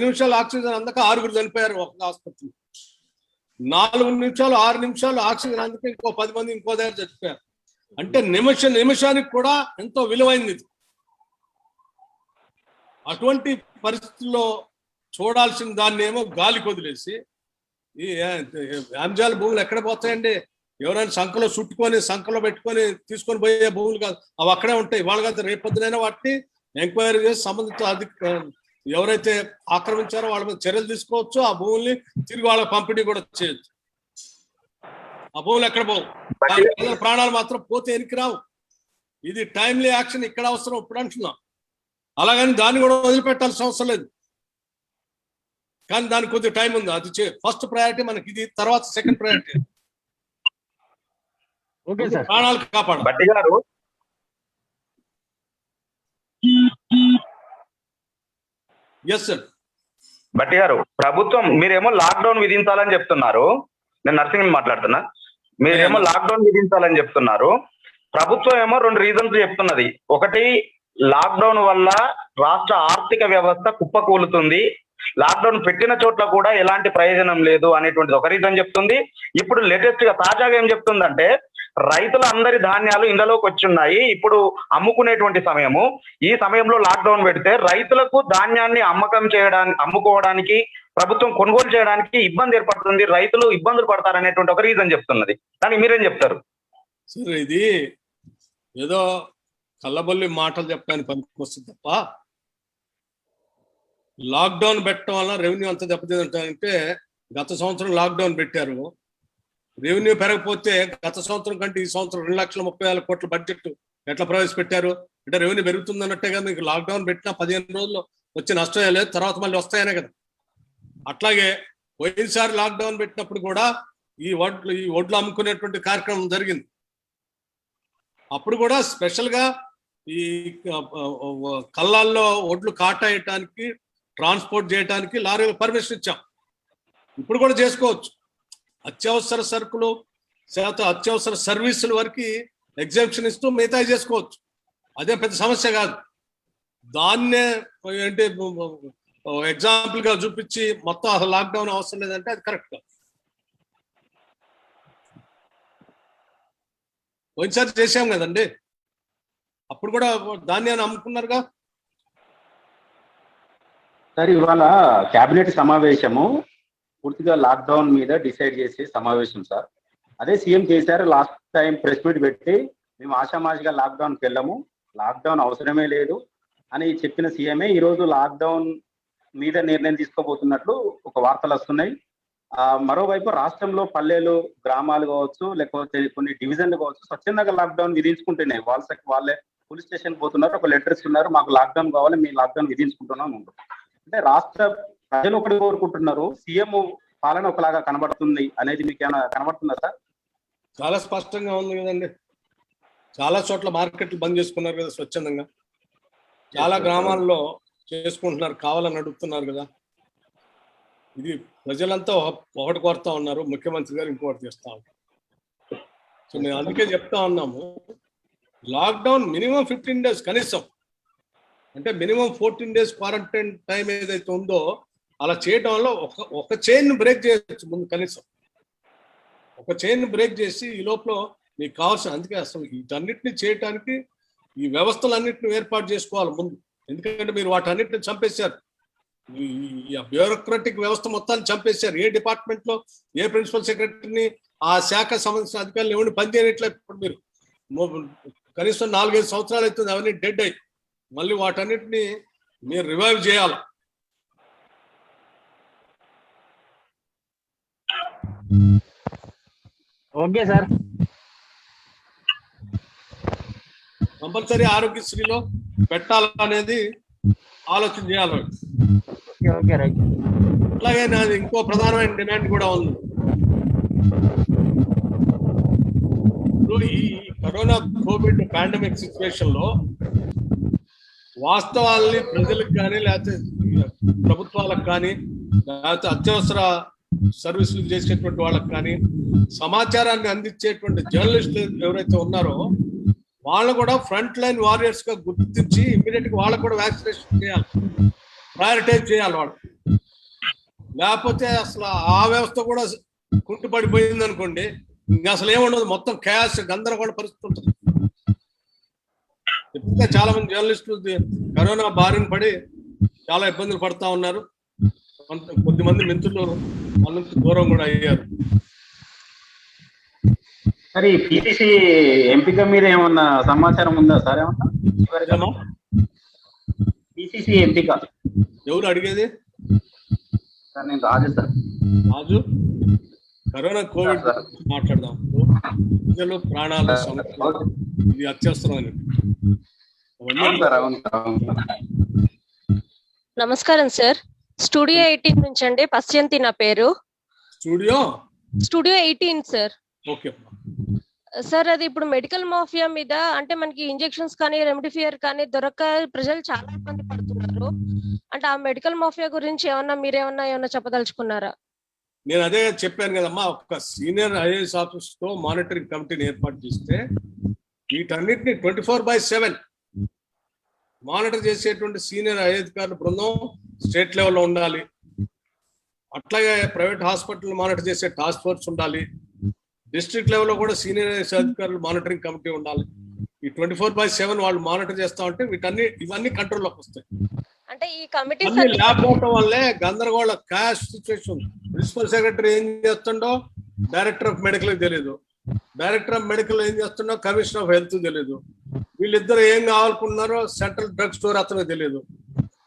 నిమిషాలు ఆక్సిజన్ అందక 6 చనిపోయారు ఒక ఆసుపత్రి. 4 నిమిషాలు 6 నిమిషాలు ఆక్సిజన్ అందక ఇంకో 10 మంది ఇంకో దగ్గర చనిపోయారు. అంటే నిమిషానికి కూడా ఎంతో విలువైంది. అటువంటి పరిస్థితుల్లో చూడాల్సిన దాన్ని ఏమో గాలికి వదిలేసి ఈ వ్యామ్జాల భూములు ఎక్కడ పోతాయండి? ఎవరైనా సంఖలో చుట్టుకొని సంఖలో పెట్టుకొని తీసుకొని పోయే భూములు కాదు, అవి అక్కడే ఉంటాయి. వాళ్ళ కాదు రేపొద్దునైనా వాటిని ఎంక్వైరీ చేసి సంబంధిత ఎవరైతే ఆక్రమించారో వాళ్ళ మీద చర్యలు తీసుకోవచ్చు. ఆ భూముల్ని తిరిగి వాళ్ళ పంపిణీ కూడా చేయొచ్చు. ఆ భూములు ఎక్కడ పోవు, ప్రాణాలు మాత్రం పోతే ఎనికి రావు. ఇది టైమ్లీ యాక్షన్ ఇక్కడ అవసరం ఇప్పుడు అంటున్నాం. అలాగని దాన్ని కూడా వదిలిపెట్టాల్సిన అవసరం లేదు. కానీ దానికి కొద్దిగా టైం ఉంది. అది ఫస్ట్ ప్రయారిటీ మనకి, ఇది తర్వాత సెకండ్ ప్రయారిటీ. ఓకే సార్, ప్రాణాలు కాపాడాలి. భట్టి గారు, ఎస్ సార్. భట్టి గారు, ప్రభుత్వం మీరేమో లాక్డౌన్ విధించాలని చెప్తున్నారు. నేను నర్సింగ్ మాట్లాడుతున్నా. మీరేమో లాక్డౌన్ విధించాలని చెప్తున్నారు. ప్రభుత్వం ఏమో 2 రీజన్స్ చెప్తున్నది. ఒకటి, లాక్డౌన్ వల్ల రాష్ట్ర ఆర్థిక వ్యవస్థ కుప్పకూలుతుంది, లాక్డౌన్ పెట్టిన చోట్ల కూడా ఎలాంటి ప్రయోజనం లేదు అనేటువంటిది ఒక రీజన్ చెప్తుంది. ఇప్పుడు లేటెస్ట్ గా తాజాగా ఏం చెప్తుందంటే, రైతుల అందరి ధాన్యాలు ఇండ్లలోకి వచ్చున్నాయి, ఇప్పుడు అమ్ముకునేటువంటి సమయము. ఈ సమయంలో లాక్డౌన్ పెడితే రైతులకు ధాన్యాన్ని అమ్ముకోవడానికి, ప్రభుత్వం కొనుగోలు చేయడానికి ఇబ్బంది ఏర్పడుతుంది, రైతులు ఇబ్బందులు పడతారనేటువంటి ఒక రీజన్ చెప్తున్నది. దానికి మీరేం చెప్తారు? సార్, ఇది ఏదో కళ్ళబొల్లి మాటలు చెప్పడానికి పనికొస్తుంది తప్ప, లాక్డౌన్ పెట్టడం వల్ల రెవెన్యూ అంత దెబ్బతింటే, గత సంవత్సరం లాక్డౌన్ పెట్టారు, రెవెన్యూ పెరగకపోతే గత సంవత్సరం కంటే ఈ సంవత్సరం 2,30,000 కోట్ల బడ్జెట్ ఎట్లా ప్రవేశపెట్టారు? అంటే రెవెన్యూ పెరుగుతుంది అన్నట్టే కదా. మీకు లాక్డౌన్ పెట్టినా 15 రోజుల్లో వచ్చే నష్టమే లేదు, తర్వాత మళ్ళీ వస్తాయనే కదా. అట్లాగే పోయినసారి లాక్డౌన్ పెట్టినప్పుడు కూడా ఈ వడ్లు అమ్ముకునేటువంటి కార్యక్రమం జరిగింది. అప్పుడు కూడా స్పెషల్గా ఈ కళ్ళాల్లో ఒడ్లు కాటాయటానికి, ట్రాన్స్పోర్ట్ చేయడానికి లారీలకు పర్మిషన్ ఇచ్చాం. ఇప్పుడు కూడా చేసుకోవచ్చు. అత్యవసర సరుకులు, అత్యవసర సర్వీసుల వరకు ఎగ్జామ్షన్ ఇస్తూ మిగతా చేసుకోవచ్చు. అదే పెద్ద సమస్య కాదు. దాన్నే ఏంటి ఎగ్జాంపుల్ గా చూపించి మొత్తం అసలు లాక్డౌన్ అవసరం లేదంటే అది కరెక్ట్ కాదు. పోయినసారి చేసాం కదండి, అప్పుడు కూడా ధాన్యాన్ని అమ్ముకున్నారుగా. సార్, ఇవాళ కేబినెట్ సమావేశము పూర్తిగా లాక్డౌన్ మీద డిసైడ్ చేసే సమావేశం సార్. అదే CM KCR last time press meet పెట్టి, మేము ఆషామాషిగా లాక్డౌన్కి వెళ్ళాము, లాక్డౌన్ అవసరమే లేదు అని చెప్పిన సీఎంఏ ఈరోజు లాక్డౌన్ మీద నిర్ణయం తీసుకోబోతున్నట్లు ఒక వార్తలు వస్తున్నాయి. మరోవైపు రాష్ట్రంలో పల్లెలు, గ్రామాలు కావచ్చు, లేకపోతే కొన్ని డివిజన్లు కావచ్చు, స్వచ్ఛందంగా లాక్డౌన్ విధించుకుంటున్నాయి. వాళ్ళే పోలీస్ స్టేషన్ పోతున్నారు, ఒక లెటర్ ఇస్తున్నారు, మాకు లాక్డౌన్ కావాలి, మేము లాక్డౌన్ విధించుకుంటున్నాం. అంటే రాష్ట్ర ప్రజలు ఒకటి కోరుకుంటున్నారు, సీఎం పాలన ఒకలాగా కనబడుతుంది అనేది మీకు ఏమైనా కనబడుతుందా సార్? చాలా స్పష్టంగా ఉంది కదండి. చాలా చోట్ల మార్కెట్లు బంద్ చేసుకున్నారు కదా స్వచ్ఛందంగా. చాలా గ్రామాల్లో చేసుకుంటున్నారు, కావాలని అడుగుతున్నారు కదా. ఇది ప్రజలంతా ఒకటి కోరుతా ఉన్నారు, ముఖ్యమంత్రి గారు ఇంకొకటి చేస్తా ఉన్నారు. సో మేము అందుకే చెప్తా ఉన్నాము, లాక్డౌన్ మినిమం 15 days కనీసం, అంటే మినిమం 14 days క్వారంటైన్ టైం ఏదైతే ఉందో అలా చేయడం వల్ల ఒక చైన్ బ్రేక్ చేయొచ్చు. ముందు కనీసం ఒక చైన్ బ్రేక్ చేసి ఈ లోపల మీకు కావాల్సిన, అందుకే అసలు వీటన్నిటిని చేయటానికి ఈ వ్యవస్థలన్నింటిని ఏర్పాటు చేసుకోవాలి ముందు. ఎందుకంటే మీరు వాటన్నిటిని చంపేశారు. ఈ బ్యూరోక్రటిక్ వ్యవస్థ మొత్తాన్ని చంపేశారు. ఏ డిపార్ట్మెంట్ లో ఏ ప్రిన్సిపల్ సెక్రటరీని ఆ శాఖ సంబంధించిన అధికారులు ఎవరిని పనిచేయట్లేదు. ఇప్పుడు మీరు కనీసం 4-5 సంవత్సరాలు అవుతుంది అవన్నీ డెడ్ అయ్యి. మళ్ళీ వాటన్నిటిని మీరు రివైవ్ చేయాలి. Okay sir. కంపల్సరీ ఆరోగ్యశ్రీలో పెట్టాలనేది ఆలోచన చేయాలి. Okay right. అలాగే నాది ఇంకో ప్రధానమైన డిమాండ్ కూడా ఉంది. ఈ కరోనా కోవిడ్ పాండమిక్ సిచ్యువేషన్ లో వాస్తవాల్ని ప్రజలకు కానీ లేకపోతే ప్రభుత్వాలకు కానీ లేకపోతే అత్యవసర సర్వీసులు చేసేటువంటి వాళ్ళకి కానీ సమాచారాన్ని అందించేటువంటి జర్నలిస్టులు ఎవరైతే ఉన్నారో వాళ్ళు కూడా ఫ్రంట్ లైన్ వారియర్స్ గా గుర్తించి ఇమ్మీడియట్ గా వాళ్ళకు కూడా వ్యాక్సినేషన్ చేయాలి, ప్రయారిటైజ్ చేయాలి వాళ్ళు. లేకపోతే అసలు ఆ వ్యవస్థ కూడా కుంటుపడిపోయింది అనుకోండి, ఇంకా అసలు ఏముండదు, మొత్తం క్యాష్ గందరగోళ పరిస్థితి ఉంటుంది. ఇప్పటికే చాలా మంది జర్నలిస్టులు కరోనా బారిన పడి చాలా ఇబ్బందులు పడతా ఉన్నారు. కొద్దిమంది మిత్రులు వాళ్ళ నుంచి దూరం కూడా అయ్యారు. మరి పిసిసి ఎంపిక మీద ఏమన్నా సమాచారం ఉందా సార్? ఏమన్నా పిసిసి ఎంపిక ఎవరు అడిగేది? సార్ నేను రాజు సార్. రాజు, కరోనా కోవిడ్ మాట్లాడదాం. ప్రజలు ప్రాణాలు సమస్యలు ఇది అత్యవసరమైనది. నమస్కారం సార్. స్టూడియో 18 నుంచి అండి. పశ్యంతి నా పేరు. Studio 18 sir. ఓకే సార్, అది ఇప్పుడు మెడికల్ మాఫియా మీద అంటే మనకి ఇంజెక్షన్స్ కానీ రెమ్డెసివిర్ కానీ దొరక్క ప్రజలు చాలా ఇబ్బంది పడుతున్నారు. అంటే ఆ మెడికల్ మాఫియా గురించి మీరేమన్నా చెప్పదలుచుకున్నారా? నేను అదే చెప్పాను కదమ్మా, ఒక సీనియర్ ఐఏఎస్ ఆఫీసర్ తో మానిటరింగ్ కమిటీని ఏర్పాటు చేస్తే వీటన్నిటిని 24/7 మానిటర్ చేసేటువంటి సీనియర్ అధికారుల బృందం స్టేట్ లెవెల్లో ఉండాలి. అట్లాగే ప్రైవేట్ హాస్పిటల్ మానిటర్ చేసే టాస్క్ ఫోర్స్ ఉండాలి. డిస్ట్రిక్ట్ లెవెల్లో కూడా సీనియర్ ఐఏఎస్ అధికారులు మానిటరింగ్ కమిటీ ఉండాలి. ఈ 24/7 వాళ్ళు మానిటర్ చేస్తా ఉంటే ఇవన్నీ కంట్రోల్లోకి వస్తాయి. అంటే ఈ కమిటీ లేకపోవటం వల్లే గందరగోళ క్యాష్ సిచ్యువేషన్. ప్రిన్సిపల్ సెక్రటరీ ఏం చేస్తుండో డైరెక్టర్ ఆఫ్ మెడికల్ తెలియదు, డైరెక్టర్ ఆఫ్ మెడికల్ ఏం చేస్తుండో కమిషనర్ ఆఫ్ హెల్త్ తెలియదు, వీళ్ళిద్దరు ఏం కావాలనుకుంటున్నారో సెంట్రల్ డ్రగ్ స్టోర్ అతనికి తెలియదు,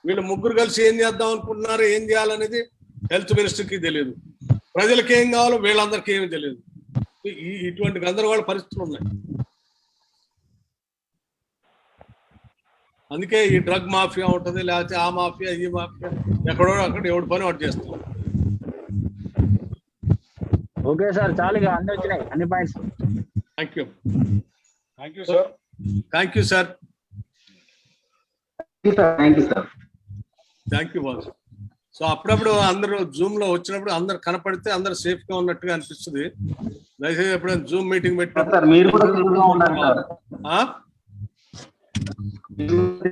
వీళ్ళు ముగ్గురు కలిసి ఏం చేద్దాం అనుకుంటున్నారో ఏం చేయాలనేది హెల్త్ మినిస్టర్కి తెలియదు, ప్రజలకు ఏం కావాలో వీళ్ళందరికీ ఏమీ తెలియదు. ఇటువంటి గందరగోళ పరిస్థితులు ఉన్నాయి. అందుకే ఈ డ్రగ్ మాఫియా ఉంటుంది, లేకపోతే ఆ మాఫియా ఈ మాఫియా ఎక్కడో అక్కడ ఎవడి పని వాడు చేస్తాం. ఓకే సార్, చాలుగా అన్ని వచ్చినాయి, అన్ని points. Thank you sir. Thank you sir. Thank you boss. So అప్పుడప్పుడు అందరూ జూమ్ లో వచ్చినప్పుడు అందరు కనపడితే అందరు సేఫ్ గా ఉన్నట్టుగా అనిపిస్తుంది. దయచేసి ఎప్పుడైనా జూమ్ మీటింగ్ పెట్టినప్పుడు మీరు కూడా ఉండండి సార్.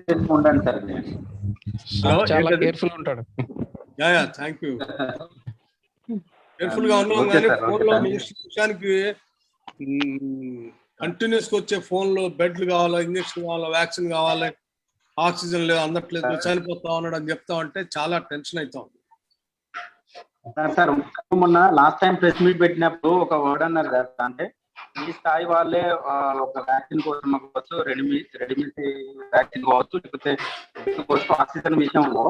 కేర్ఫుల్ ఉంటాడు. Thank you. కేర్ఫుల్ గా ఉన్నాం కానీ ఫోన్ లో నిమిషానికి కంటిన్యూస్ గా వచ్చే ఫోన్ లో బెడ్లు కావాలా, ఇంజక్షన్ కావాలా, వ్యాక్సిన్ కావాలి, ఆక్సిజన్ లేదు, అందట్లేదు, చనిపోతా ఉన్నాడు అని చెప్తా ఉంటే చాలా టెన్షన్ అవుతాం. సార్ మొన్న లాస్ట్ టైం ప్రెస్ మీట్ పెట్టినప్పుడు ఒక వర్డ్ అన్నారు కదా, అంటే ఈ స్థాయి వాళ్ళే ఒక వ్యాక్సిన్ కోసం కావచ్చు, రెడీమేడ్ వ్యాక్సిన్ కావచ్చు, లేకపోతే ఆక్సిజన్ విషయంలో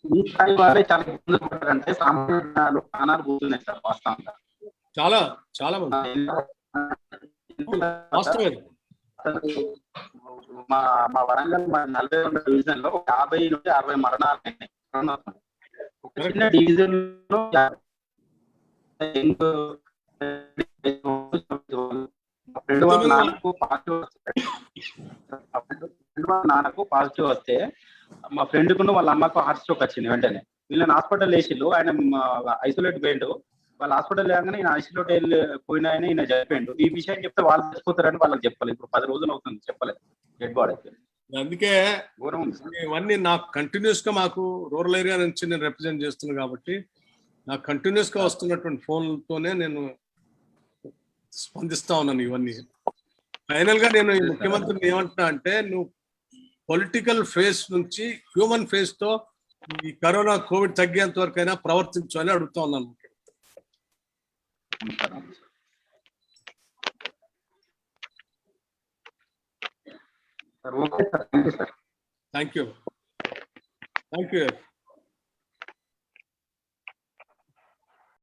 ఈ స్థాయి వాళ్ళే చాలా ఇబ్బంది పడ్డారంటే సామాన్య ప్రాణాలు పోతున్నాయి సార్ వాస్తవంగా. చాలా చాలా మంది మా వరంగల్ 42వ డివిజన్ లో 50 నుంచి 60 మరణాలు అయినాయి. ఒక చిన్న డివిజన్ లో నాన్నకు పాజిటివ్ వస్తే మా ఫ్రెండ్ కు వాళ్ళ అమ్మకు హార్ట్ స్ట్రోక్ వచ్చింది. వెంటనే వీళ్ళని హాస్పిటల్ వేసిళ్ళు. ఆయన ఐసోలేట్ పోయిండు. వాళ్ళ హాస్పిటల్ లేగానే ఈయన ఐసోలేట్ పోయిన ఆయన ఈయన చనిపోయిండు. ఈ విషయం చెప్తే వాళ్ళు చచ్చిపోతారని వాళ్ళకి చెప్పలేదు. ఇప్పుడు 10 రోజులు అవుతుంది చెప్పలేదు డెడ్ బాడీ. అందుకే ఇవన్నీ నాకు కంటిన్యూస్ గా మాకు రూరల్ ఏరియా నుంచి నేను రిప్రజెంట్ చేస్తున్నాను కాబట్టి నాకు కంటిన్యూస్ గా వస్తున్నటువంటి ఫోన్లతోనే నేను స్పందిస్తా ఉన్నాను. ఇవన్నీ ఫైనల్ గా నేను ఈ ముఖ్యమంత్రిని ఏమంటున్నా అంటే, నువ్వు పొలిటికల్ ఫేస్ నుంచి హ్యూమన్ ఫేస్ తో ఈ కరోనా కోవిడ్ తగ్గేంత వరకైనా ప్రవర్తించాలని అడుగుతా ఉన్నాను. Okay sir, thank you sir. Thank you.